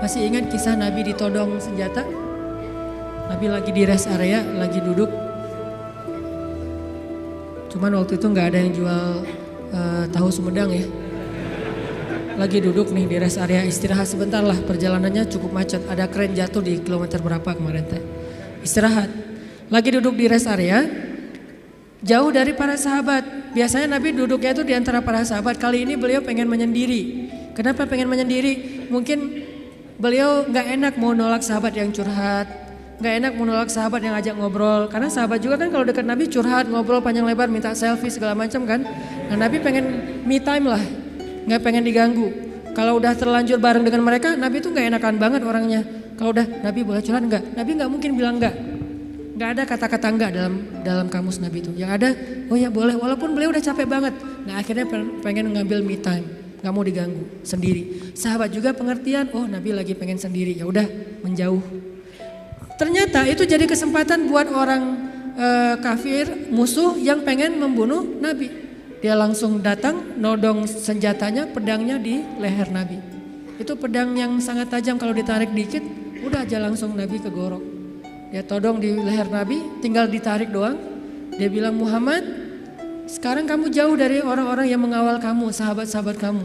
Masih ingat kisah Nabi ditodong senjata? Nabi lagi di rest area, lagi duduk. Cuman waktu itu nggak ada yang jual tahu Sumedang ya. Lagi duduk nih di rest area, istirahat sebentar lah, perjalanannya cukup macet. Ada kren jatuh di kilometer berapa kemarin teh. Istirahat. Lagi duduk di rest area, jauh dari para sahabat. Biasanya Nabi duduknya itu di antara para sahabat. Kali ini beliau pengen menyendiri. Kenapa pengen menyendiri? Mungkin beliau nggak enak mau nolak sahabat yang curhat. Gak enak menolak sahabat yang ajak ngobrol. Karena sahabat juga kan kalau dekat Nabi curhat, ngobrol panjang lebar, minta selfie segala macam kan. Nah Nabi pengen me time lah, gak pengen diganggu. Kalau udah terlanjur bareng dengan mereka, Nabi tuh gak enakan banget orangnya. Kalau udah Nabi boleh curhat enggak? Nabi gak mungkin bilang enggak. Gak ada kata-kata enggak dalam kamus Nabi itu. Yang ada, oh ya boleh, walaupun beliau udah capek banget. Nah akhirnya pengen ngambil me time, gak mau diganggu, sendiri. Sahabat juga pengertian, oh Nabi lagi pengen sendiri, ya udah menjauh. Ternyata itu jadi kesempatan buat orang kafir, musuh yang pengen membunuh Nabi. Dia langsung datang, nodong senjatanya, pedangnya di leher Nabi. Itu pedang yang sangat tajam, kalau ditarik dikit, udah aja langsung Nabi kegorok. Dia todong di leher Nabi, tinggal ditarik doang. Dia bilang, Muhammad, sekarang kamu jauh dari orang-orang yang mengawal kamu, sahabat-sahabat kamu.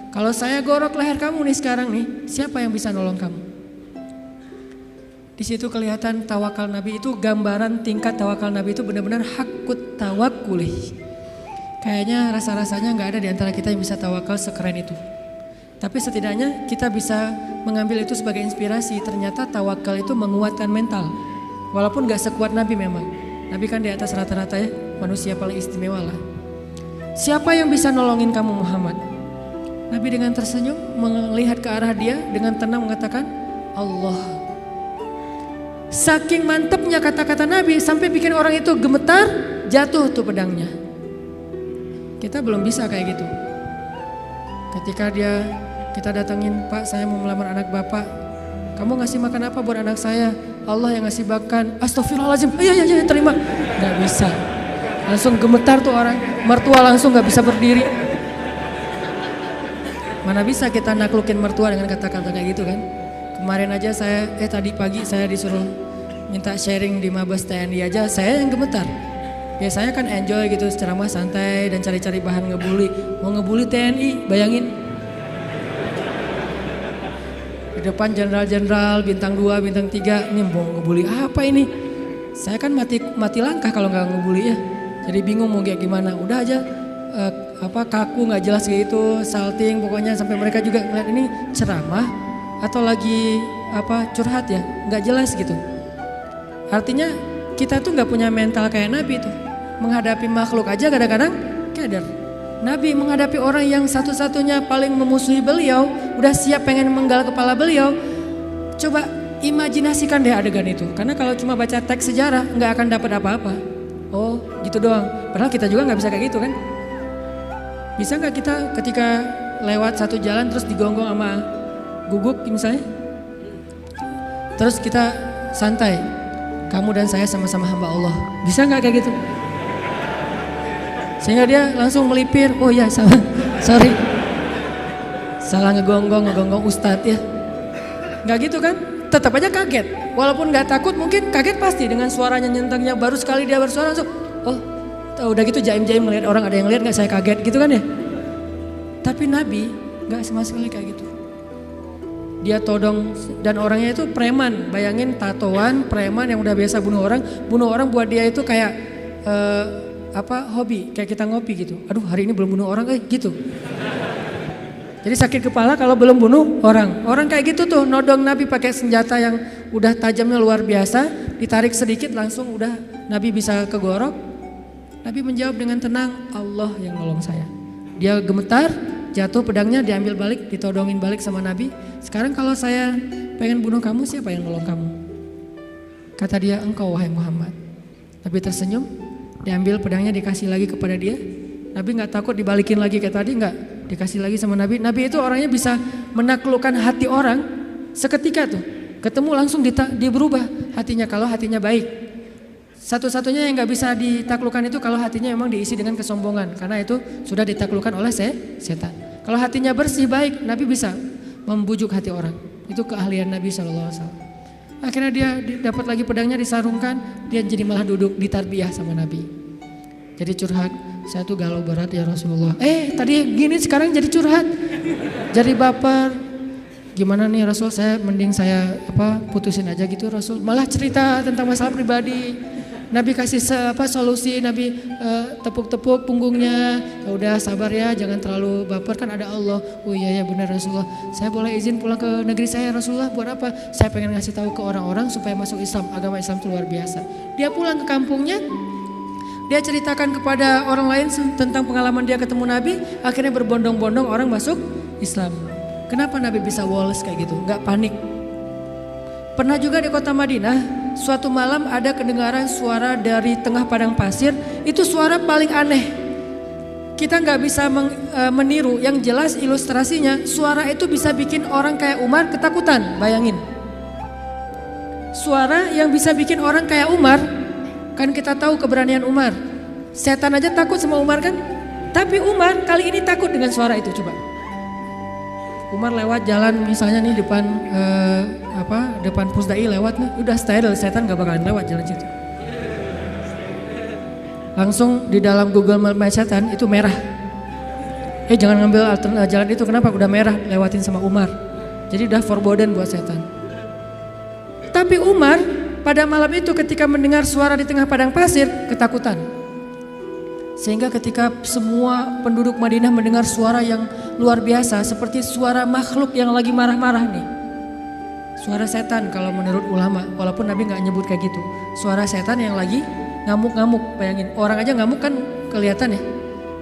Kalau saya gorok leher kamu nih sekarang nih, siapa yang bisa nolong kamu? Di situ kelihatan tawakal Nabi itu, gambaran tingkat tawakal Nabi itu benar-benar hakut tawakulih. Kayaknya rasa-rasanya nggak ada di antara kita yang bisa tawakal sekeren itu. Tapi setidaknya kita bisa mengambil itu sebagai inspirasi. Ternyata tawakal itu menguatkan mental. Walaupun gak sekuat Nabi memang. Nabi kan di atas rata-rata ya, manusia paling istimewa lah. Siapa yang bisa nolongin kamu Muhammad? Nabi dengan tersenyum melihat ke arah dia dengan tenang mengatakan Allah. Saking mantepnya kata-kata Nabi sampai bikin orang itu gemetar, jatuh tuh pedangnya. Kita belum bisa kayak gitu. Ketika kita datangin, Pak saya mau melamar anak Bapak. Kamu ngasih makan apa buat anak saya? Allah yang ngasih makan. Astagfirullahaladzim. Iya terima. Gak bisa. Langsung gemetar tuh orang. Mertua langsung gak bisa berdiri. Mana bisa kita naklukin mertua dengan kata-kata kayak gitu kan. Kemarin aja tadi pagi saya disuruh minta sharing di Mabes TNI aja. Saya yang gemetar. Biasanya kan enjoy gitu, ceramah santai dan cari-cari bahan ngebully. Mau ngebully TNI, bayangin. Di depan jenderal-jenderal, bintang 2, bintang 3, ini mau ngebully apa ini? Saya kan mati langkah kalau nggak ngebully ya. Jadi bingung mau kayak gimana. Udah aja kaku nggak jelas kayak gitu, salting pokoknya sampai mereka juga ngeliat ini ceramah atau lagi curhat ya, nggak jelas gitu. Artinya kita tuh nggak punya mental kayak Nabi tuh. Menghadapi makhluk aja kadang-kadang keder. Nabi menghadapi orang yang satu-satunya paling memusuhi beliau, udah siap pengen menggal kepala beliau. Coba imajinasikan deh adegan itu. Karena kalau cuma baca teks sejarah nggak akan dapat apa-apa. Oh gitu doang. Padahal kita juga nggak bisa kayak gitu kan. Bisa nggak kita ketika lewat satu jalan terus digonggong sama guguk misalnya. Terus kita santai. Kamu dan saya sama-sama hamba Allah. Bisa nggak kayak gitu? Sehingga dia langsung melipir. Oh ya salah, sorry. Salah ngegonggong ustadz ya. Nggak gitu kan? Tetap aja kaget. Walaupun nggak takut mungkin kaget pasti dengan suaranya nyentangnya. Baru sekali dia bersuara langsung. Oh udah gitu jaim-jaim melihat orang ada yang lihat nggak saya kaget gitu kan ya. Tapi Nabi nggak sama sekali kayak gitu. Dia todong dan orangnya itu preman. Bayangin tatoan preman yang udah biasa bunuh orang buat dia itu kayak hobi, kayak kita ngopi gitu. Aduh hari ini belum bunuh orang gitu. Jadi sakit kepala kalau belum bunuh orang. Orang kayak gitu tuh nodong Nabi pakai senjata yang udah tajamnya luar biasa, ditarik sedikit langsung udah Nabi bisa kegorok. Nabi menjawab dengan tenang, Allah yang nolong saya. Dia gemetar, jatuh pedangnya diambil balik, ditodongin balik sama Nabi. Sekarang kalau saya pengen bunuh kamu, siapa yang nolong kamu? Kata dia, engkau wahai Muhammad. Nabi tersenyum, diambil pedangnya dikasih lagi kepada dia. Nabi gak takut dibalikin lagi kayak tadi, enggak. Dikasih lagi sama Nabi. Nabi itu orangnya bisa menaklukkan hati orang seketika tuh. Ketemu langsung dia berubah hatinya kalau hatinya baik. Satu-satunya yang gak bisa ditaklukkan itu kalau hatinya memang diisi dengan kesombongan. Karena itu sudah ditaklukkan oleh setan. Kalau hatinya bersih baik, Nabi bisa membujuk hati orang. Itu keahlian Nabi SAW. Akhirnya dia dapat lagi pedangnya disarungkan, dia jadi malah duduk di tarbiyah sama Nabi. Jadi curhat, saya tuh galau berat ya Rasulullah. Tadi gini sekarang jadi curhat, jadi baper. Gimana nih Rasul, mending saya putusin aja gitu Rasul. Malah cerita tentang masalah pribadi. Nabi kasih solusi, Nabi tepuk-tepuk punggungnya. Ya udah sabar ya, jangan terlalu baper kan ada Allah. Oh iya ya benar Rasulullah. Saya boleh izin pulang ke negeri saya Rasulullah buat apa? Saya pengen ngasih tahu ke orang-orang supaya masuk Islam. Agama Islam itu luar biasa. Dia pulang ke kampungnya. Dia ceritakan kepada orang lain tentang pengalaman dia ketemu Nabi. Akhirnya berbondong-bondong orang masuk Islam. Kenapa Nabi bisa woles kayak gitu? Gak panik. Pernah juga di kota Madinah. Suatu malam ada kedengaran suara dari tengah padang pasir. Itu suara paling aneh. Kita gak bisa meniru. Yang jelas ilustrasinya suara itu bisa bikin orang kayak Umar ketakutan. Bayangin. Suara yang bisa bikin orang kayak Umar. Kan kita tahu keberanian Umar. Setan aja takut sama Umar kan. Tapi Umar kali ini takut dengan suara itu coba. Umar lewat jalan misalnya nih depan Pusdai lewat nih. Udah steril, setan gak bakalan lewat jalan situ. Langsung di dalam Google Map setan itu merah. Jangan ngambil jalan itu, kenapa? Udah merah lewatin sama Umar. Jadi udah forbidden buat setan. Tetapi Umar pada malam itu ketika mendengar suara di tengah padang pasir, ketakutan. Sehingga ketika semua penduduk Madinah mendengar suara yang luar biasa, seperti suara makhluk yang lagi marah-marah nih. Suara setan kalau menurut ulama, walaupun Nabi gak nyebut kayak gitu. Suara setan yang lagi ngamuk-ngamuk, bayangin. Orang aja ngamuk kan kelihatan ya.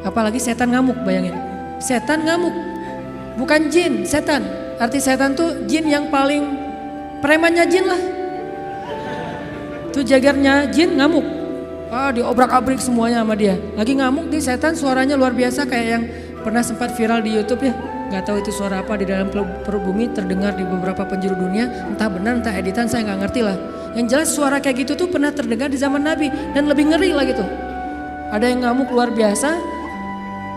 Apalagi setan ngamuk, bayangin. Setan ngamuk, bukan jin, setan. Arti setan tuh jin yang paling premannya jin lah. Tuh jagarnya jin ngamuk. Diobrak-abrik semuanya sama dia. Lagi ngamuk nih setan, suaranya luar biasa kayak yang pernah sempat viral di YouTube ya. Gak tahu itu suara apa di dalam perut bumi, terdengar di beberapa penjuru dunia. Entah benar, entah editan, saya gak ngerti lah. Yang jelas suara kayak gitu tuh pernah terdengar di zaman Nabi dan lebih ngeri lah gitu. Ada yang ngamuk luar biasa.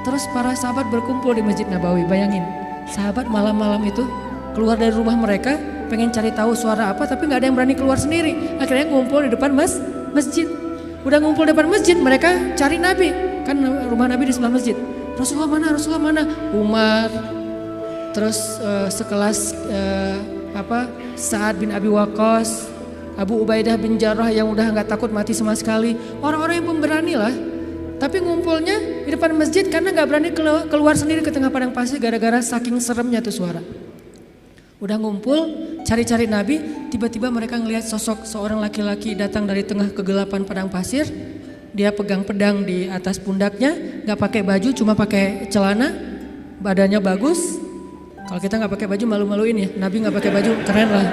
Terus para sahabat berkumpul di Masjid Nabawi. Bayangin, sahabat malam-malam itu keluar dari rumah mereka, pengen cari tahu suara apa, tapi gak ada yang berani keluar sendiri. Akhirnya ngumpul di depan masjid. Udah ngumpul di depan masjid, mereka cari Nabi. Kan rumah Nabi di sebelah masjid. Rasulullah mana? Rasulullah mana? Umar. Terus sekelas Sa'ad bin Abi Waqqas, Abu Ubaidah bin Jarrah yang udah gak takut mati sama sekali. Orang-orang yang pemberani lah. Tapi ngumpulnya di depan masjid karena gak berani keluar sendiri ke tengah padang pasir gara-gara saking seremnya tuh suara. Udah ngumpul cari-cari Nabi, tiba-tiba mereka ngelihat sosok seorang laki-laki datang dari tengah kegelapan padang pasir. Dia pegang pedang di atas pundaknya, gak pakai baju, cuma pakai celana, badannya bagus. Kalau kita nggak pakai baju malu-maluin ya, Nabi nggak pakai baju keren lah,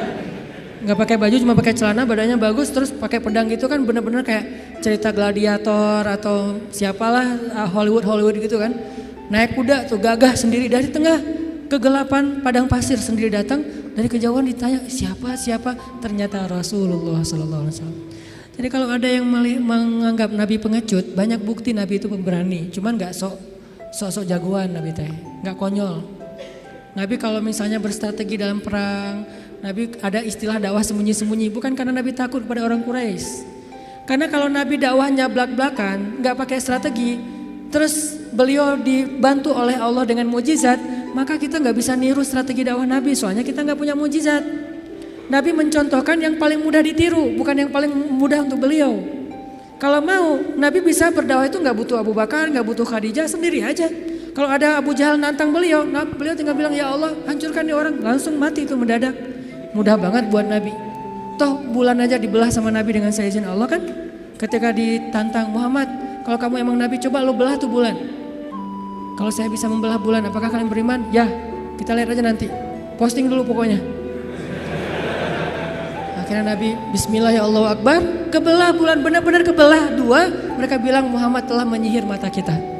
nggak pakai baju cuma pakai celana, badannya bagus, terus pakai pedang gitu kan bener-bener kayak cerita gladiator atau siapalah Hollywood gitu kan. Naik kuda tuh gagah sendiri dari tengah kegelapan padang pasir sendiri datang, dari kejauhan ditanya siapa, ternyata Rasulullah SAW. Jadi kalau ada yang menganggap Nabi pengecut, banyak bukti Nabi itu pemberani, cuman nggak sok jagoan Nabi teh, nggak konyol. Nabi kalau misalnya berstrategi dalam perang, Nabi ada istilah dakwah sembunyi-sembunyi, bukan karena Nabi takut pada orang Quraisy. Karena kalau Nabi dakwahnya belak-belakan, nggak pakai strategi, terus beliau dibantu oleh Allah dengan mujizat, maka kita nggak bisa niru strategi dakwah Nabi, soalnya kita nggak punya mujizat. Nabi mencontohkan yang paling mudah ditiru, bukan yang paling mudah untuk beliau. Kalau mau, Nabi bisa berdakwah itu nggak butuh Abu Bakar, nggak butuh Khadijah, sendiri aja. Kalau ada Abu Jahal nantang beliau, beliau tinggal bilang ya Allah hancurkan nih orang, langsung mati itu mendadak. Mudah banget buat Nabi. Toh bulan aja dibelah sama Nabi dengan seizin Allah kan. Ketika ditantang Muhammad, kalau kamu emang Nabi coba lo belah tuh bulan. Kalau saya bisa membelah bulan, apakah kalian beriman? Ya, kita lihat aja nanti. Posting dulu pokoknya. Akhirnya Nabi Bismillah ya Allahu Akbar, kebelah bulan, benar-benar kebelah dua. Mereka bilang Muhammad telah menyihir mata kita.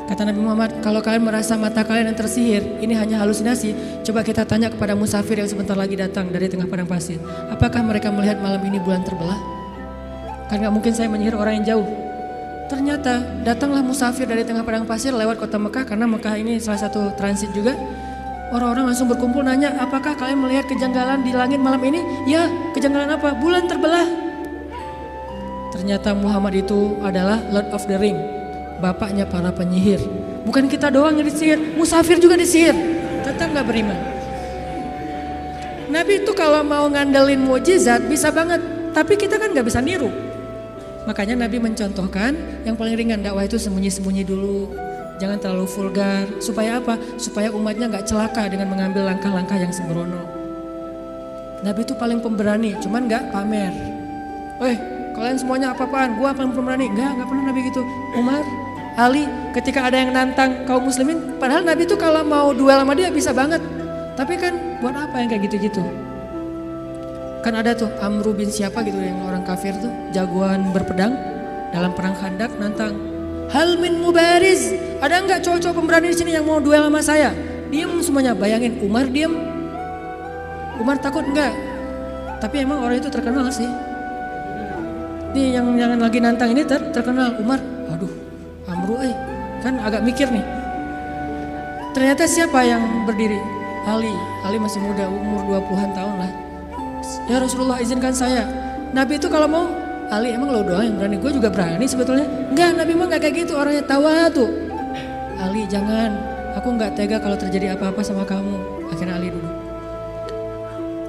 Kata Nabi Muhammad, kalau kalian merasa mata kalian yang tersihir, ini hanya halusinasi, coba kita tanya kepada musafir yang sebentar lagi datang dari tengah padang pasir. Apakah mereka melihat malam ini bulan terbelah? Kan gak mungkin saya menyihir orang yang jauh. Ternyata datanglah musafir dari tengah padang pasir lewat kota Mekah, karena Mekah ini salah satu transit juga. Orang-orang langsung berkumpul nanya, apakah kalian melihat kejanggalan di langit malam ini? Ya, kejanggalan apa? Bulan terbelah. Ternyata Muhammad itu adalah Lord of the Ring, bapaknya para penyihir. Bukan kita doang yang disihir, musafir juga disihir. Tetap gak beriman. Nabi itu kalau mau ngandelin mujizat bisa banget, tapi kita kan gak bisa niru. Makanya Nabi mencontohkan yang paling ringan, dakwah itu sembunyi-sembunyi dulu. Jangan terlalu vulgar. Supaya apa? Supaya umatnya gak celaka dengan mengambil langkah-langkah yang sembrono. Nabi itu paling pemberani, cuman gak pamer. Kalian semuanya apa-apaan, gua paling pemberani. Gak pernah Nabi gitu. Umar, Ali ketika ada yang nantang kaum muslimin, padahal Nabi itu kalau mau duel sama dia bisa banget. Tapi kan buat apa yang kayak gitu-gitu? Kan ada tuh Amru bin siapa gitu yang orang kafir tuh, jagoan berpedang dalam perang Khandaq nantang. Hal min mubariz, ada enggak cowok-cowok pemberani di sini yang mau duel sama saya? Diam semuanya, bayangin Umar diam. Umar takut enggak? Tapi emang orang itu terkenal sih. Nih yang lagi nantang ini terkenal Umar. Aduh, Amru kan agak mikir nih. Ternyata siapa yang berdiri? Ali masih muda, umur 20-an tahun lah. Ya Rasulullah izinkan saya. Nabi itu kalau mau, Ali emang lo doang yang berani, gue juga berani sebetulnya. Enggak, Nabi emang gak kayak gitu, orangnya tawadu. Ali jangan, aku gak tega kalau terjadi apa-apa sama kamu. Akhirnya Ali duduk.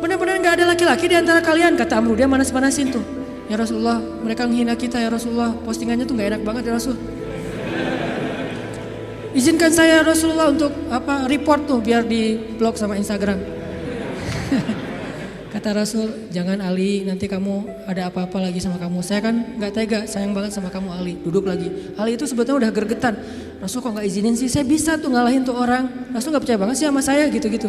Benar-benar gak ada laki-laki di antara kalian, kata Amru. Dia manas-manasin tuh. Ya Rasulullah, mereka menghina kita ya Rasulullah. Postingannya tuh gak enak banget ya Rasul. Izinkan saya Rasulullah untuk report tuh biar di blog sama Instagram. Kata Rasul, jangan Ali, nanti kamu ada apa-apa lagi sama kamu. Saya kan gak tega, sayang banget sama kamu Ali. Duduk lagi. Ali itu sebetulnya udah gergetan. Rasul kok gak izinin sih, saya bisa tuh ngalahin tuh orang. Rasul gak percaya banget sih sama saya gitu-gitu.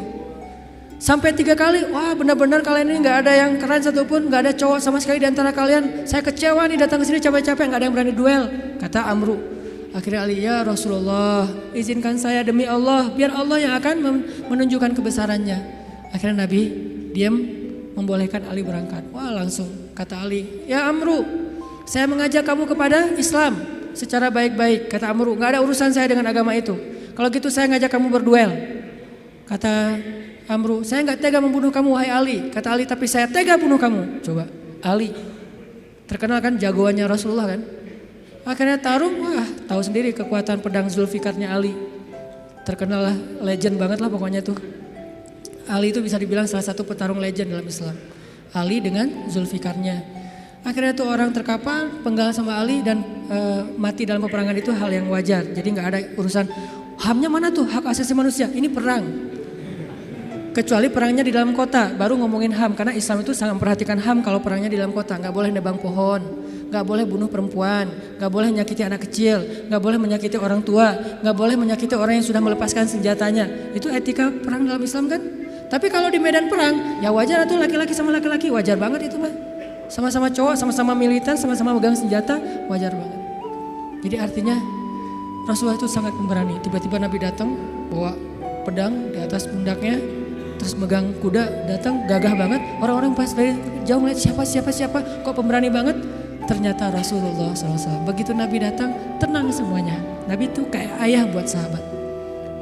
Sampai 3 kali, wah benar-benar kalian ini gak ada yang keren satupun, gak ada cowok sama sekali di antara kalian. Saya kecewa nih datang ke sini capek-capek, gak ada yang berani duel. Kata Amru. Akhirnya Ali, ya Rasulullah, izinkan saya demi Allah, biar Allah yang akan menunjukkan kebesarannya. Akhirnya Nabi diam, membolehkan Ali berangkat. Wah langsung kata Ali, ya Amru, saya mengajak kamu kepada Islam secara baik-baik. Kata Amru, gak ada urusan saya dengan agama itu. Kalau gitu saya ngajak kamu berduel. Kata Amru, saya gak tega membunuh kamu wahai Ali. Kata Ali, tapi saya tega bunuh kamu. Coba, Ali terkenal kan jagoannya Rasulullah kan. Akhirnya tarung, wah tahu sendiri kekuatan pedang Zulfikarnya Ali. Terkenal lah, legend banget lah pokoknya tuh. Ali itu bisa dibilang salah satu petarung legend dalam Islam. Ali dengan Zulfikarnya. Akhirnya tuh orang terkapar, penggal sama Ali dan mati dalam peperangan itu hal yang wajar. Jadi gak ada urusan HAM-nya mana tuh, hak asasi manusia, ini perang. Kecuali perangnya di dalam kota, baru ngomongin HAM. Karena Islam itu sangat memperhatikan HAM kalau perangnya di dalam kota. Gak boleh nebang pohon, gak boleh bunuh perempuan, gak boleh menyakiti anak kecil, gak boleh menyakiti orang tua, gak boleh menyakiti orang yang sudah melepaskan senjatanya. Itu etika perang dalam Islam kan. Tapi kalau di medan perang, ya wajar tuh laki-laki sama laki-laki, wajar banget itu mah. Sama-sama cowok, sama-sama militer, sama-sama megang senjata, wajar banget. Jadi artinya Rasulullah itu sangat pemberani. Tiba-tiba Nabi datang bawa pedang di atas pundaknya, terus megang kuda, datang gagah banget. Orang-orang pas dari jauh melihat siapa, kok pemberani banget. Ternyata Rasulullah SAW. Begitu Nabi datang, tenang semuanya. Nabi itu kayak ayah buat sahabat.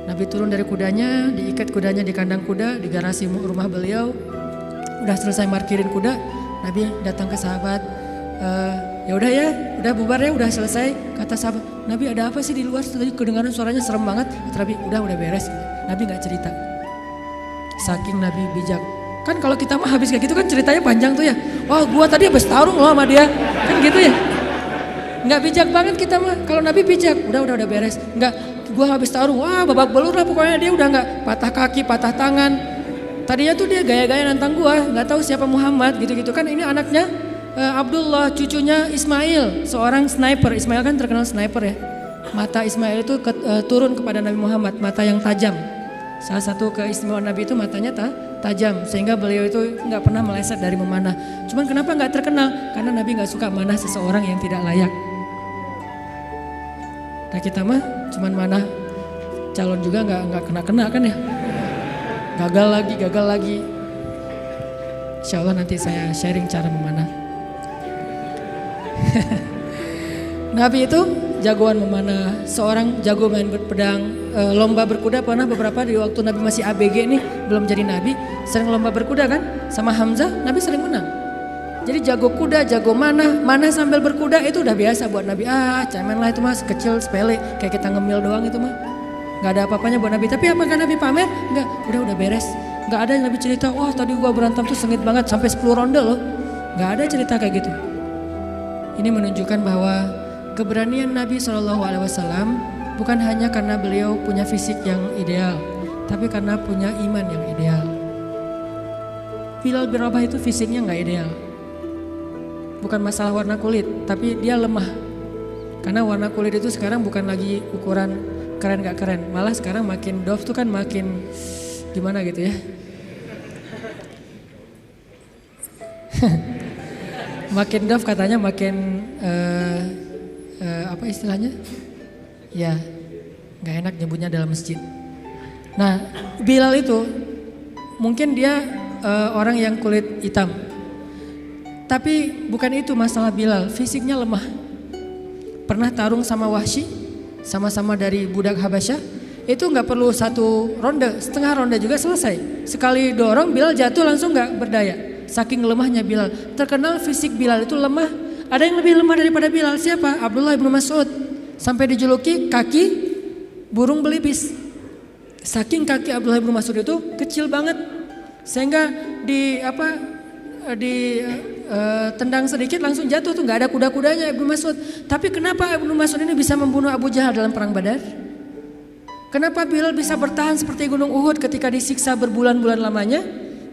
Nabi turun dari kudanya, diikat kudanya di kandang kuda, di garasi rumah beliau. Udah selesai markirin kuda, Nabi datang ke sahabat. Ya udah ya, udah bubar ya, udah selesai. Kata sahabat, Nabi ada apa sih di luar? Tadi kedengaran suaranya serem banget. Kata Nabi, udah beres. Nabi nggak cerita. Saking Nabi bijak. Kan kalau kita mah habis kayak gitu kan ceritanya panjang tuh ya. Wah gua tadi habis tarung loh sama dia. Kan gitu ya. Nggak bijak banget kita mah. Kalau Nabi bijak, udah beres. Nggak. Gue habis tarung, wah babak belur lah pokoknya. Dia udah gak patah kaki, patah tangan. Tadinya tuh dia gaya-gaya nantang gue, gak tahu siapa Muhammad gitu-gitu kan. Ini anaknya Abdullah, cucunya Ismail, seorang sniper. Ismail kan terkenal sniper ya. Mata Ismail itu turun kepada Nabi Muhammad, mata yang tajam. Salah satu keistimewaan Nabi itu matanya tajam, sehingga beliau itu gak pernah meleset dari memanah. Cuman kenapa gak terkenal? Karena Nabi gak suka manah seseorang yang tidak layak. Nah kita mah cuman mana calon juga nggak kena kan ya. Gagal lagi. Insya Allah nanti saya sharing cara memanah. Nabi itu jagoan memanah, seorang jago main pedang, lomba berkuda pernah beberapa di waktu Nabi masih ABG nih, belum jadi Nabi, sering lomba berkuda kan sama Hamzah, Nabi sering menang. Jadi jago kuda, jago manah sambil berkuda itu udah biasa buat Nabi. Cemen lah itu mas, kecil, sepele, kayak kita ngemil doang itu mah. Gak ada apa-apanya buat Nabi. Tapi apakah Nabi pamer? Enggak, udah beres. Gak ada yang Nabi cerita, wah tadi gua berantem tuh sengit banget sampai 10 ronde loh. Gak ada cerita kayak gitu. Ini menunjukkan bahwa keberanian Nabi SAW bukan hanya karena beliau punya fisik yang ideal, tapi karena punya iman yang ideal. Bilal bin Rabah itu fisiknya gak ideal. Bukan masalah warna kulit, tapi dia lemah. Karena warna kulit itu sekarang bukan lagi ukuran keren gak keren. Malah sekarang makin dof tuh kan makin gimana gitu ya. Makin dof katanya makin apa istilahnya? Ya gak enak nyebutnya dalam masjid. Nah Bilal itu mungkin dia orang yang kulit hitam. Tapi bukan itu masalah Bilal, fisiknya lemah. Pernah tarung sama Wahsy, sama-sama dari budak Habasyah, itu gak perlu 1 ronde, setengah ronde juga selesai. Sekali dorong Bilal jatuh langsung gak berdaya, saking lemahnya Bilal. Terkenal fisik Bilal itu lemah, ada yang lebih lemah daripada Bilal, siapa? Abdullah bin Mas'ud, sampai dijuluki kaki burung belibis. Saking kaki Abdullah bin Mas'ud itu kecil banget. Sehingga tendang sedikit langsung jatuh tuh, nggak ada kuda-kudanya Ibnu Mas'ud. Tapi kenapa Ibnu Mas'ud ini bisa membunuh Abu Jahal dalam perang Badar? Kenapa Bilal bisa bertahan seperti gunung Uhud ketika disiksa berbulan-bulan lamanya?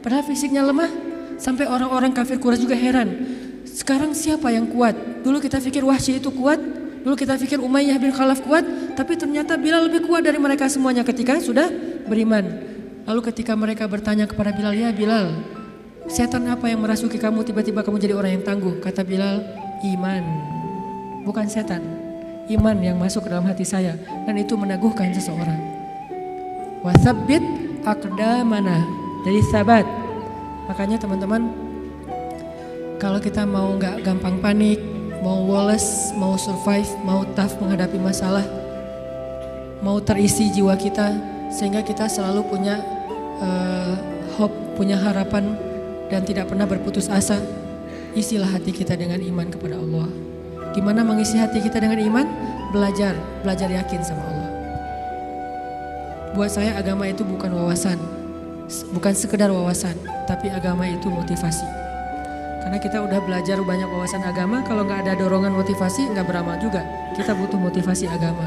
Padahal fisiknya lemah. Sampai orang-orang kafir Quraisy juga heran. Sekarang siapa yang kuat? Dulu kita pikir Wahsy itu kuat. Dulu kita pikir Umayyah bin Khalaf kuat. Tapi ternyata Bilal lebih kuat dari mereka semuanya ketika sudah beriman. Lalu ketika mereka bertanya kepada Bilal, ya Bilal, setan apa yang merasuki kamu tiba-tiba kamu jadi orang yang tangguh? Kata Bilal, iman. Bukan setan. Iman yang masuk ke dalam hati saya. Dan itu meneguhkan seseorang. Watsabbit aqdamana. Jadi sabat. Makanya teman-teman, kalau kita mau gak gampang panik, mau woles, mau survive, mau tough menghadapi masalah, mau terisi jiwa kita, sehingga kita selalu punya hope, punya harapan, dan tidak pernah berputus asa. Isilah hati kita dengan iman kepada Allah. Gimana mengisi hati kita dengan iman? Belajar yakin sama Allah. Buat saya agama itu bukan wawasan, bukan sekedar wawasan, tapi agama itu motivasi. Karena kita udah belajar banyak wawasan agama, kalau nggak ada dorongan motivasi nggak beramal juga. Kita butuh motivasi agama,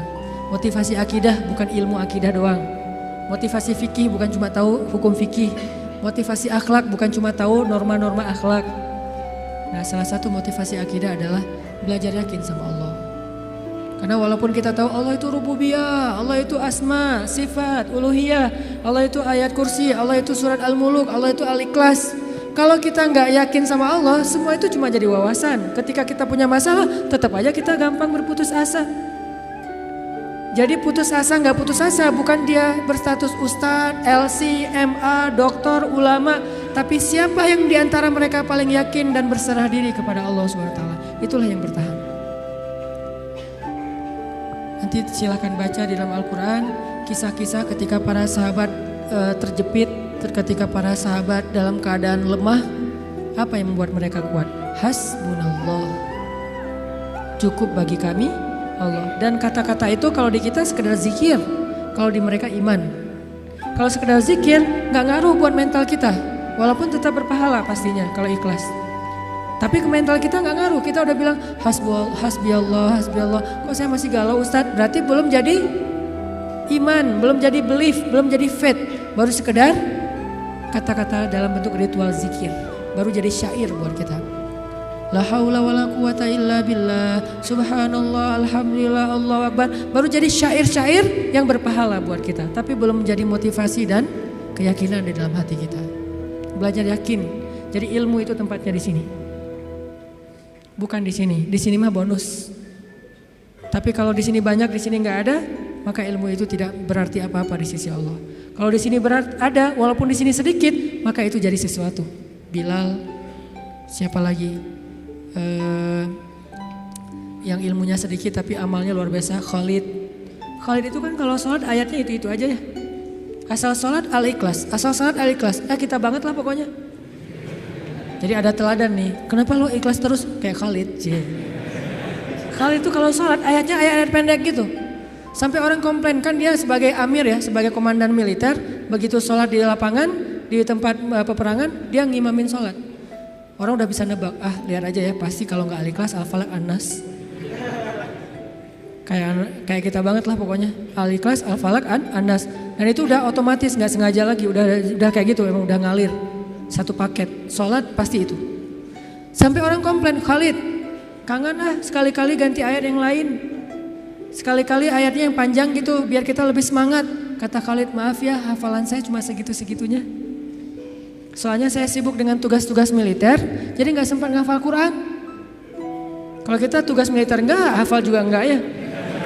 motivasi akidah, bukan ilmu akidah doang. Motivasi fikih bukan cuma tahu hukum fikih, motivasi akhlak bukan cuma tahu norma-norma akhlak. Nah, salah satu motivasi akidah adalah belajar yakin sama Allah. Karena walaupun kita tahu Allah itu rububiyah, Allah itu asma, sifat, uluhiyah, Allah itu ayat kursi, Allah itu surat Al-Muluk, Allah itu Al-Ikhlas. Kalau kita nggak yakin sama Allah, semua itu cuma jadi wawasan. Ketika kita punya masalah, tetap aja kita gampang berputus asa. Jadi putus asa nggak putus asa, bukan dia berstatus ustadz, LC, MA, doktor, ulama. Tapi siapa yang diantara mereka paling yakin dan berserah diri kepada Allah SWT, itulah yang bertahan. Nanti silakan baca di dalam Al-Quran kisah-kisah ketika para sahabat terjepit, ketika para sahabat dalam keadaan lemah. Apa yang membuat mereka kuat? Hasbunallah, cukup bagi kami Allah. Dan kata-kata itu kalau di kita sekedar zikir, kalau di mereka iman. Kalau sekedar zikir gak ngaruh buat mental kita, walaupun tetap berpahala pastinya kalau ikhlas. Tapi ke mental kita gak ngaruh, kita udah bilang hasbiyallah, hasbiyallah. Kok saya masih galau Ustadz? Berarti belum jadi iman, belum jadi belief, belum jadi faith. Baru sekedar kata-kata dalam bentuk ritual zikir, baru jadi syair buat kita. La haula wala quwata illa billah, subhanallah, alhamdulillah, Allahu akbar. Baru jadi syair-syair yang berpahala buat kita, tapi belum menjadi motivasi dan keyakinan di dalam hati kita. Belajar yakin. Jadi ilmu itu tempatnya di sini. Bukan di sini. Di sini mah bonus. Tapi kalau di sini banyak, di sini nggak ada, maka ilmu itu tidak berarti apa-apa di sisi Allah. Kalau di sini ada, walaupun di sini sedikit, maka itu jadi sesuatu. Bilal, siapa lagi? Yang ilmunya sedikit tapi amalnya luar biasa, Khalid. Khalid itu kan kalau sholat ayatnya itu aja ya. Asal sholat Al-Ikhlas, asal sholat Al-Ikhlas. Kita banget lah pokoknya. Jadi ada teladan nih. Kenapa lo ikhlas terus kayak Khalid? Khalid itu kalau sholat ayatnya ayat-ayat pendek gitu. Sampai orang komplain, kan dia sebagai amir ya, sebagai komandan militer, begitu sholat di lapangan, di tempat peperangan, dia ngimamin sholat. Orang udah bisa nebak, lihat aja ya, pasti kalau nggak Al-Ikhlas, Al-Falaq, An-Nas. Kayak kita banget lah pokoknya, Al-Ikhlas, Al-Falaq, An-Nas. Dan itu udah otomatis, nggak sengaja lagi, udah kayak gitu, emang udah ngalir. Satu paket, sholat pasti itu. Sampai orang komplain, Khalid, kangen sekali-kali ganti ayat yang lain. Sekali-kali ayatnya yang panjang gitu biar kita lebih semangat. Kata Khalid, maaf ya hafalan saya cuma segitu-segitunya. Soalnya saya sibuk dengan tugas-tugas militer, jadi gak sempat ngafal Quran. Kalau kita tugas militer enggak, hafal juga enggak ya.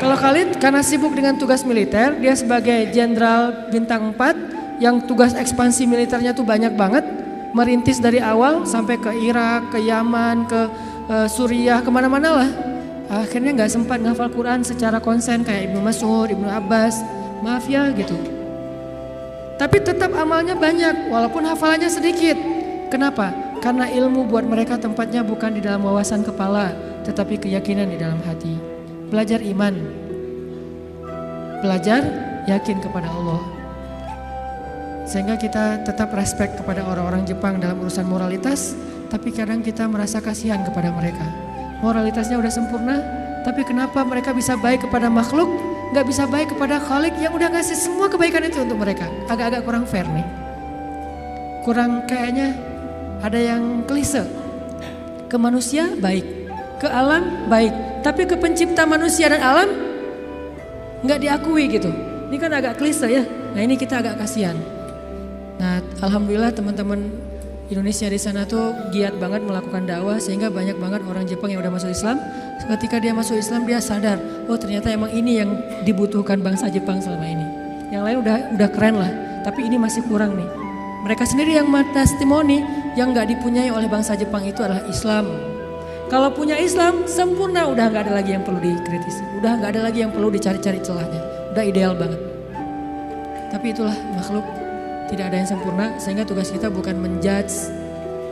Kalau Khalid karena sibuk dengan tugas militer, dia sebagai jenderal bintang 4 yang tugas ekspansi militernya tuh banyak banget. Merintis dari awal sampai ke Irak, ke Yaman, ke Suriah, kemana-mana lah. Akhirnya gak sempat ngafal Quran secara konsen kayak Ibnu Mas'ud, Ibnu Abbas. Maaf ya gitu. Tapi tetap amalnya banyak walaupun hafalannya sedikit. Kenapa? Karena ilmu buat mereka tempatnya bukan di dalam wawasan kepala, tetapi keyakinan di dalam hati. Belajar iman. Belajar yakin kepada Allah. Sehingga kita tetap respect kepada orang-orang Jepang dalam urusan moralitas, tapi kadang kita merasa kasihan kepada mereka. Moralitasnya udah sempurna, tapi kenapa mereka bisa baik kepada makhluk, gak bisa baik kepada Khalik yang udah ngasih semua kebaikan itu untuk mereka. Agak-agak kurang fair nih. Kurang kayaknya ada yang klise. Ke manusia baik, ke alam baik, tapi ke pencipta manusia dan alam gak diakui gitu. Ini kan agak klise ya. Nah ini kita agak kasihan. Nah alhamdulillah teman-teman Indonesia di sana tuh giat banget melakukan dakwah sehingga banyak banget orang Jepang yang udah masuk Islam. Ketika dia masuk Islam dia sadar, oh ternyata emang ini yang dibutuhkan bangsa Jepang selama ini. Yang lain udah keren lah, tapi ini masih kurang nih. Mereka sendiri yang testimoni yang gak dipunyai oleh bangsa Jepang itu adalah Islam. Kalau punya Islam sempurna, udah gak ada lagi yang perlu dikritisi, udah gak ada lagi yang perlu dicari-cari celahnya, udah ideal banget. Tapi itulah makhluk, tidak ada yang sempurna, sehingga tugas kita bukan menjudge,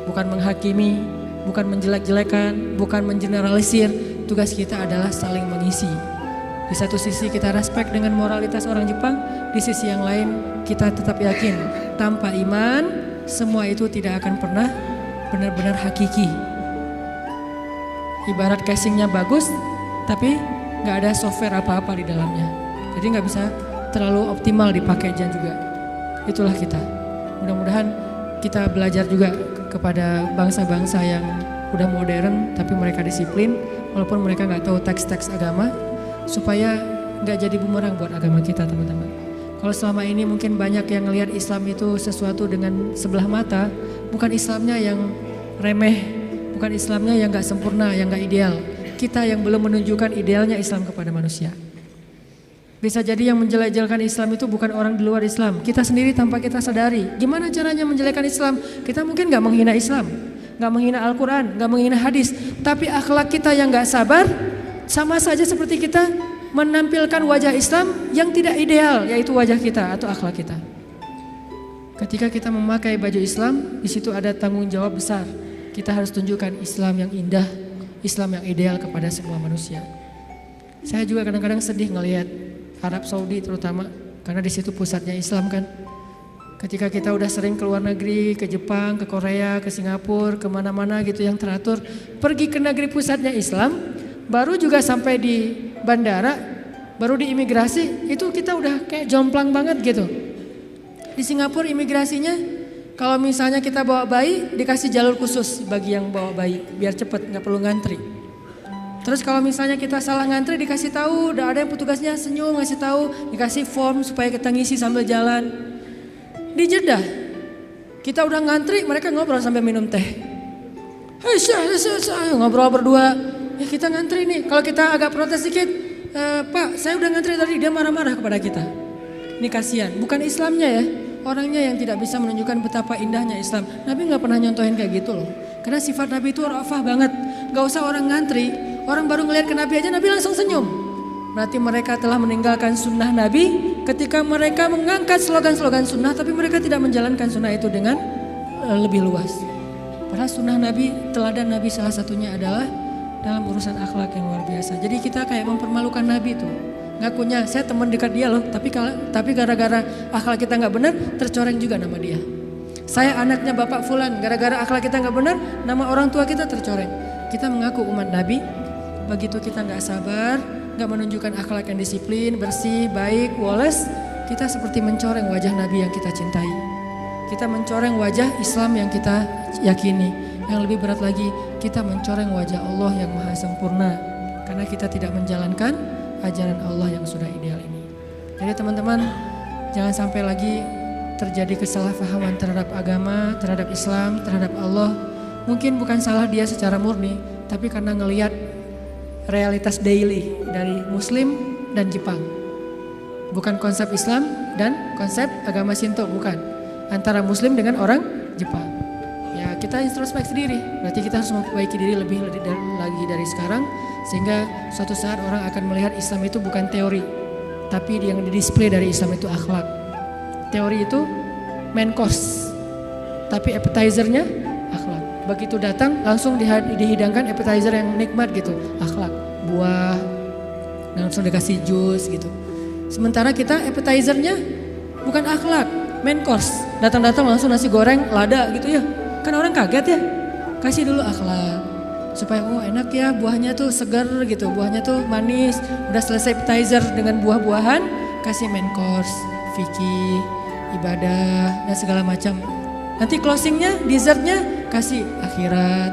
bukan menghakimi, bukan menjelek-jelekan, bukan mengeneralisir. Tugas kita adalah saling mengisi. Di satu sisi kita respect dengan moralitas orang Jepang, di sisi yang lain kita tetap yakin tanpa iman semua itu tidak akan pernah benar-benar hakiki. Ibarat casingnya bagus, tapi gak ada software apa-apa di dalamnya. Jadi gak bisa terlalu optimal dipakai juga. Itulah kita. Mudah-mudahan kita belajar juga kepada bangsa-bangsa yang udah modern tapi mereka disiplin walaupun mereka nggak tahu teks-teks agama supaya nggak jadi bumerang buat agama kita teman-teman. Kalau selama ini mungkin banyak yang ngelihat Islam itu sesuatu dengan sebelah mata, bukan Islamnya yang remeh, bukan Islamnya yang nggak sempurna, yang nggak ideal. Kita yang belum menunjukkan idealnya Islam kepada manusia. Bisa jadi yang menjelek-jelekan Islam itu bukan orang di luar Islam. Kita sendiri tanpa kita sadari. Gimana caranya menjelekkan Islam? Kita mungkin gak menghina Islam, gak menghina Al-Quran, gak menghina hadis. Tapi akhlak kita yang gak sabar, sama saja seperti kita menampilkan wajah Islam yang tidak ideal, yaitu wajah kita atau akhlak kita. Ketika kita memakai baju Islam, di situ ada tanggung jawab besar. Kita harus tunjukkan Islam yang indah, Islam yang ideal kepada semua manusia. Saya juga kadang-kadang sedih ngelihat Arab Saudi terutama, karena di situ pusatnya Islam kan. Ketika kita udah sering ke luar negeri, ke Jepang, ke Korea, ke Singapura, kemana-mana gitu yang teratur, pergi ke negeri pusatnya Islam, baru juga sampai di bandara, baru di imigrasi, itu kita udah kayak jomplang banget gitu. Di Singapura imigrasinya, kalau misalnya kita bawa bayi, dikasih jalur khusus bagi yang bawa bayi, biar cepet, gak perlu ngantri. Terus kalau misalnya kita salah ngantri dikasih tahu, udah ada yang petugasnya senyum ngasih tahu, dikasih form supaya kita ngisi sambil jalan. Di Jeddah, kita udah ngantri, mereka ngobrol sambil minum teh. Ngobrol berdua, ya kita ngantri nih. Kalau kita agak protes dikit, Pak saya udah ngantri tadi, dia marah-marah kepada kita. Ini kasihan, bukan Islamnya ya, orangnya yang tidak bisa menunjukkan betapa indahnya Islam. Nabi gak pernah nyontohin kayak gitu loh. Karena sifat Nabi itu rafah banget, gak usah orang ngantri. Orang baru ngelihat ke Nabi aja, Nabi langsung senyum. Berarti mereka telah meninggalkan sunnah Nabi ketika mereka mengangkat slogan-slogan sunnah, tapi mereka tidak menjalankan sunnah itu dengan lebih luas. Padahal sunnah Nabi, teladan Nabi salah satunya adalah dalam urusan akhlak yang luar biasa. Jadi kita kayak mempermalukan Nabi tuh. Ngakunya saya teman dekat dia loh, tapi gara-gara akhlak kita nggak benar, tercoreng juga nama dia. Saya anaknya Bapak Fulan, gara-gara akhlak kita nggak benar, nama orang tua kita tercoreng. Kita mengaku umat Nabi. Begitu kita gak sabar, gak menunjukkan akhlak yang disiplin, bersih, baik, woles, kita seperti mencoreng wajah Nabi yang kita cintai. Kita mencoreng wajah Islam yang kita yakini. Yang lebih berat lagi, kita mencoreng wajah Allah yang maha sempurna. Karena kita tidak menjalankan ajaran Allah yang sudah ideal ini. Jadi teman-teman, jangan sampai lagi terjadi kesalahpahaman terhadap agama, terhadap Islam, terhadap Allah. Mungkin bukan salah dia secara murni, tapi karena ngelihat realitas daily dari Muslim dan Jepang. Bukan konsep Islam dan konsep agama Shinto, bukan. Antara Muslim dengan orang Jepang. Ya kita introspeksi diri, berarti kita harus memperbaiki diri lebih lagi dari sekarang. Sehingga suatu saat orang akan melihat Islam itu bukan teori, tapi yang didisplay dari Islam itu akhlak. Teori itu main course, tapi appetizernya akhlak. Begitu datang langsung dihidangkan appetizer yang nikmat gitu, akhlak, buah, langsung dikasih jus gitu. Sementara kita appetizernya bukan akhlak, main course. Datang-datang langsung nasi goreng, lada gitu ya. Kan orang kaget ya. Kasih dulu akhlak. Supaya enak ya, buahnya tuh segar gitu, buahnya tuh manis. Udah selesai appetizer dengan buah-buahan, kasih main course, fikih, ibadah dan segala macam. Nanti closingnya, dessertnya kasih akhirat,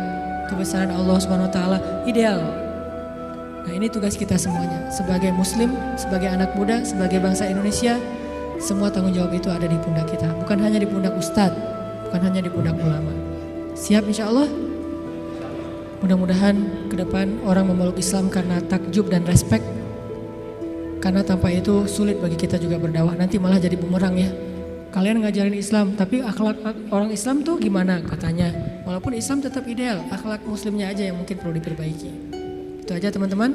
kebesaran Allah Subhanahu Wa Taala, ideal. Nah ini tugas kita semuanya sebagai muslim, sebagai anak muda, sebagai bangsa Indonesia. Semua tanggung jawab itu ada di pundak kita, bukan hanya di pundak ustadz, bukan hanya di pundak ulama. Siap insya Allah? Mudah-mudahan ke depan orang memeluk Islam karena takjub dan respek. Karena tanpa itu sulit bagi kita juga berdakwah. Nanti malah jadi bumerang ya. Kalian ngajarin Islam, tapi akhlak orang Islam tuh gimana katanya. Walaupun Islam tetap ideal, akhlak muslimnya aja yang mungkin perlu diperbaiki. Itu aja teman-teman.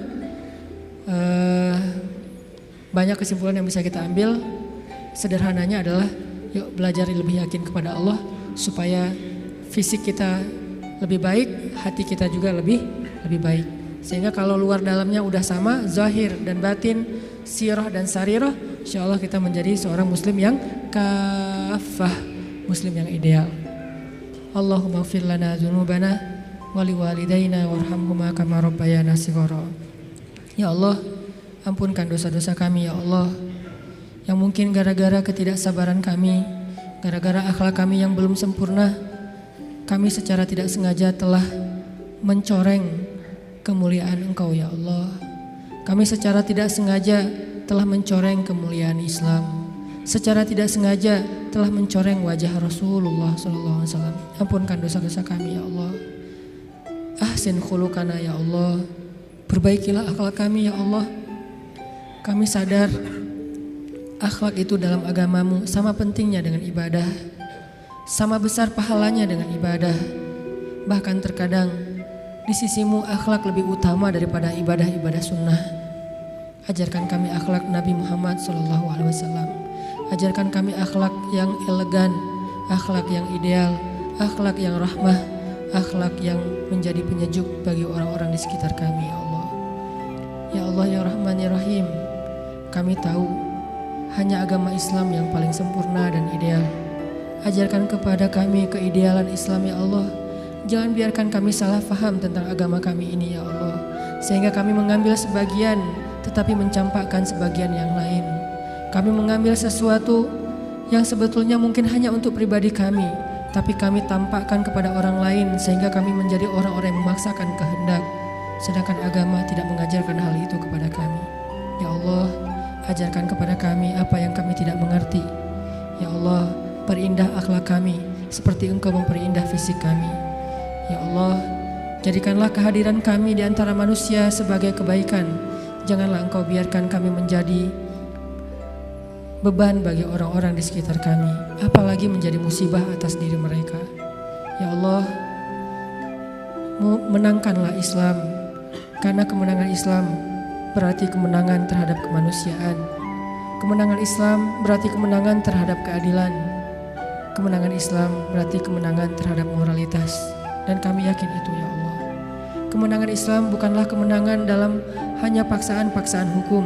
Banyak kesimpulan yang bisa kita ambil. Sederhananya adalah yuk belajar lebih yakin kepada Allah. Supaya fisik kita lebih baik, hati kita juga lebih baik. Sehingga kalau luar dalamnya udah sama, zahir dan batin, sirah dan sarirah, insya Allah kita menjadi seorang muslim yang kafah, muslim yang ideal. Allahumma ighfir lana dzunubana wa liwalidayna warhamhuma kama rabbayana shighara. Ya Allah, ampunkan dosa-dosa kami ya Allah. Yang mungkin gara-gara ketidaksabaran kami, gara-gara akhlak kami yang belum sempurna, kami secara tidak sengaja telah mencoreng kemuliaan Engkau ya Allah. Kami secara tidak sengaja telah mencoreng kemuliaan Islam. Secara tidak sengaja telah mencoreng wajah Rasulullah SAW. Ampunkan dosa-dosa kami ya Allah. Ahsin khuluqana ya Allah. Perbaikilah akhlak kami ya Allah. Kami sadar akhlak itu dalam agamamu sama pentingnya dengan ibadah. Sama besar pahalanya dengan ibadah. Bahkan terkadang di sisimu akhlak lebih utama daripada ibadah-ibadah sunnah. Ajarkan kami akhlak Nabi Muhammad SAW. Ajarkan kami akhlak yang elegan, akhlak yang ideal, akhlak yang rahmah, akhlak yang menjadi penyejuk bagi orang-orang di sekitar kami ya Allah. Ya Allah ya Rahman ya Rahim. Kami tahu hanya agama Islam yang paling sempurna dan ideal. Ajarkan kepada kami keidealan Islam ya Allah. Jangan biarkan kami salah faham tentang agama kami ini ya Allah. Sehingga kami mengambil sebagian tetapi mencampakkan sebagian yang lain. Kami mengambil sesuatu yang sebetulnya mungkin hanya untuk pribadi kami, tapi kami tampakkan kepada orang lain sehingga kami menjadi orang-orang yang memaksakan kehendak. Sedangkan agama tidak mengajarkan hal itu kepada kami. Ya Allah, ajarkan kepada kami apa yang kami tidak mengerti. Ya Allah, perindah akhlak kami seperti Engkau memperindah fisik kami. Ya Allah, jadikanlah kehadiran kami di antara manusia sebagai kebaikan. Janganlah Engkau biarkan kami menjadi beban bagi orang-orang di sekitar kami, apalagi menjadi musibah atas diri mereka. Ya Allah, menangkanlah Islam, karena kemenangan Islam berarti kemenangan terhadap kemanusiaan. Kemenangan Islam berarti kemenangan terhadap keadilan. Kemenangan Islam berarti kemenangan terhadap moralitas. Dan kami yakin itu ya Allah. Kemenangan Islam bukanlah kemenangan dalam hanya paksaan-paksaan hukum,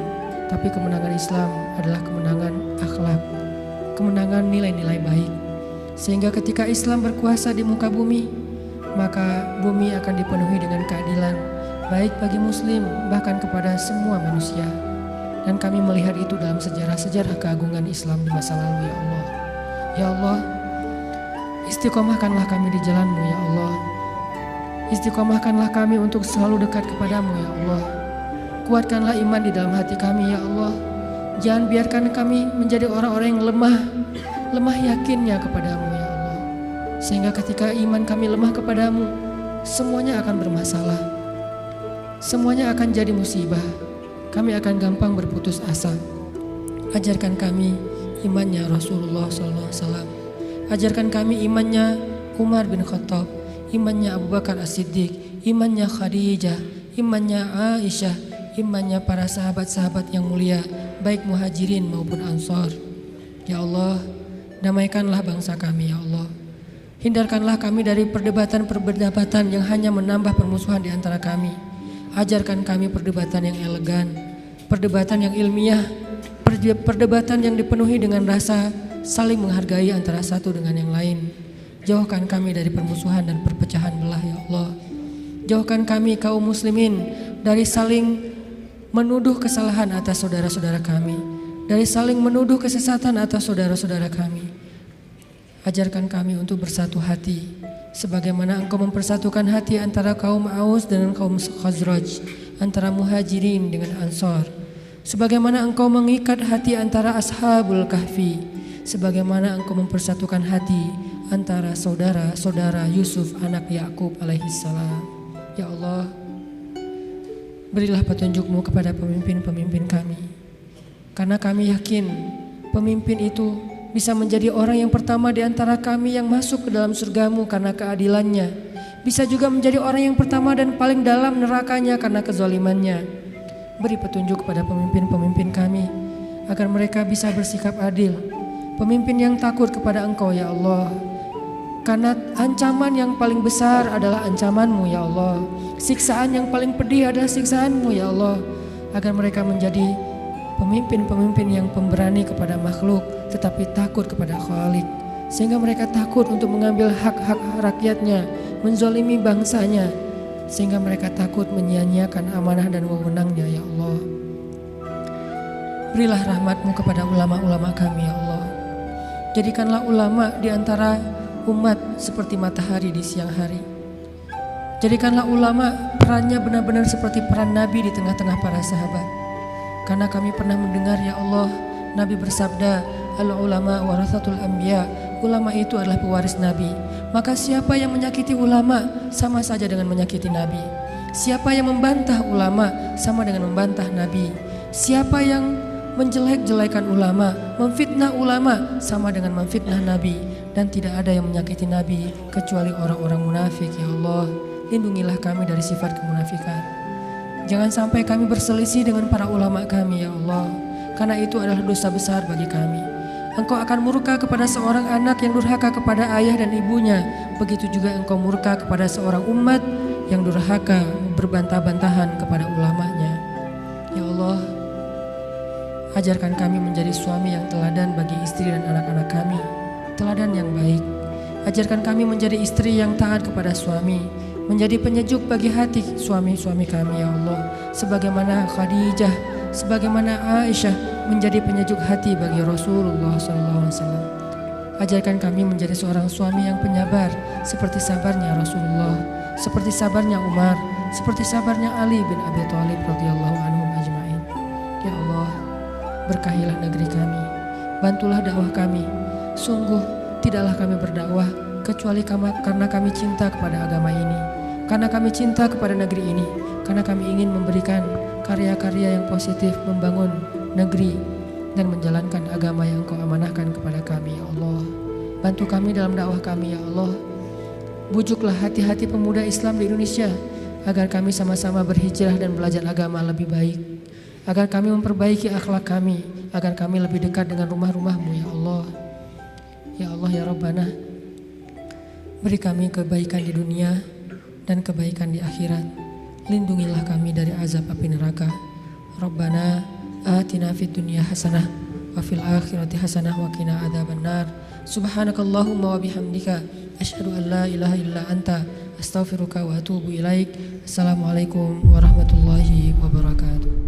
tapi kemenangan Islam adalah kemenangan akhlak, kemenangan nilai-nilai baik. Sehingga ketika Islam berkuasa di muka bumi, maka bumi akan dipenuhi dengan keadilan, baik bagi muslim bahkan kepada semua manusia. Dan kami melihat itu dalam sejarah-sejarah keagungan Islam di masa lalu ya Allah. Ya Allah, istiqomahkanlah kami di jalan-Mu ya Allah. Istiqomahkanlah kami untuk selalu dekat kepadamu ya Allah. Kuatkanlah iman di dalam hati kami ya Allah. Jangan biarkan kami menjadi orang-orang yang lemah yakinnya kepadamu ya Allah. Sehingga ketika iman kami lemah kepadamu, semuanya akan bermasalah. Semuanya akan jadi musibah. Kami akan gampang berputus asa. Ajarkan kami imannya Rasulullah SAW. Ajarkan kami imannya Umar bin Khattab, imannya Abu Bakar As-Siddiq, imannya Khadijah, imannya Aisyah, imannya para sahabat-sahabat yang mulia, baik muhajirin maupun ansar. Ya Allah, damaikanlah bangsa kami ya Allah. Hindarkanlah kami dari perdebatan-perdebatan yang hanya menambah permusuhan di antara kami. Ajarkan kami perdebatan yang elegan, perdebatan yang ilmiah, perdebatan yang dipenuhi dengan rasa saling menghargai antara satu dengan yang lain. Jauhkan kami dari permusuhan dan perpecahan belah ya Allah. Jauhkan kami kaum muslimin dari saling menuduh kesalahan atas saudara-saudara kami, dari saling menuduh kesesatan atas saudara-saudara kami. Ajarkan kami untuk bersatu hati, sebagaimana Engkau mempersatukan hati antara kaum Aus dengan kaum Khazraj, antara Muhajirin dengan Ansar. Sebagaimana Engkau mengikat hati antara Ashabul Kahfi, sebagaimana Engkau mempersatukan hati antara saudara-saudara Yusuf anak Yakub alaihissalam. Ya Allah, berilah petunjuk-Mu kepada pemimpin-pemimpin kami, karena kami yakin pemimpin itu bisa menjadi orang yang pertama di antara kami yang masuk ke dalam surga-Mu karena keadilannya, bisa juga menjadi orang yang pertama dan paling dalam nerakanya karena kezalimannya. Beri petunjuk kepada pemimpin-pemimpin kami agar mereka bisa bersikap adil, pemimpin yang takut kepada Engkau ya Allah, karena ancaman yang paling besar adalah ancaman-Mu ya Allah, siksaan yang paling pedih adalah siksaan-Mu ya Allah, agar mereka menjadi pemimpin-pemimpin yang pemberani kepada makhluk tetapi takut kepada Khalik, sehingga mereka takut untuk mengambil hak-hak rakyatnya, menzalimi bangsanya, sehingga mereka takut menyia-nyiakan amanah dan wewenangnya ya Allah. Berilah rahmat-Mu kepada ulama-ulama kami ya Allah. Jadikanlah ulama di antara umat seperti matahari di siang hari. Jadikanlah ulama perannya benar-benar seperti peran Nabi di tengah-tengah para sahabat. Karena kami pernah mendengar ya Allah, Nabi bersabda, al-ulama warathatul anbiya, ulama itu adalah pewaris Nabi. Maka siapa yang menyakiti ulama sama saja dengan menyakiti Nabi. Siapa yang membantah ulama sama dengan membantah Nabi. Siapa yang menjelek-jelekan ulama, memfitnah ulama sama dengan memfitnah Nabi. Dan tidak ada yang menyakiti Nabi kecuali orang-orang munafik ya Allah. Lindungilah kami dari sifat kemunafikan. Jangan sampai kami berselisih dengan para ulama kami ya Allah, karena itu adalah dosa besar bagi kami. Engkau akan murka kepada seorang anak yang durhaka kepada ayah dan ibunya. Begitu juga Engkau murka kepada seorang umat yang durhaka berbantah-bantahan kepada ulamanya. Ya Allah, ajarkan kami menjadi suami yang teladan bagi istri dan anak-anak kami, teladan yang baik. Ajarkan kami menjadi istri yang taat kepada suami, menjadi penyejuk bagi hati suami-suami kami ya Allah, sebagaimana Khadijah, sebagaimana Aisyah menjadi penyejuk hati bagi Rasulullah SAW. Ajarkan kami menjadi seorang suami yang penyabar, seperti sabarnya Rasulullah, seperti sabarnya Umar, seperti sabarnya Ali bin Abi Thalib radhiyallahu anhum ajma'in. Ya Allah, berkahilah negeri kami, bantulah dakwah kami. Sungguh tidaklah kami berdakwah kecuali karena kami cinta kepada agama ini, karena kami cinta kepada negeri ini, karena kami ingin memberikan karya-karya yang positif membangun negeri dan menjalankan agama yang Engkau amanahkan kepada kami ya Allah. Bantu kami dalam dakwah kami ya Allah. Bujuklah hati-hati pemuda Islam di Indonesia agar kami sama-sama berhijrah dan belajar agama lebih baik, agar kami memperbaiki akhlak kami, agar kami lebih dekat dengan rumah-rumah-Mu ya Allah. Ya Allah ya Rabbana, beri kami kebaikan di dunia dan kebaikan di akhirat. Lindungilah kami dari azab api neraka. Rabbana atina fid dunya hasanah wa fil akhirati hasanah wa qina adzabannar. Subhanakallahumma wa bihamdika asyhadu an la ilaha illa anta astaghfiruka wa atubu ilaik. Assalamualaikum warahmatullahi wabarakatuh.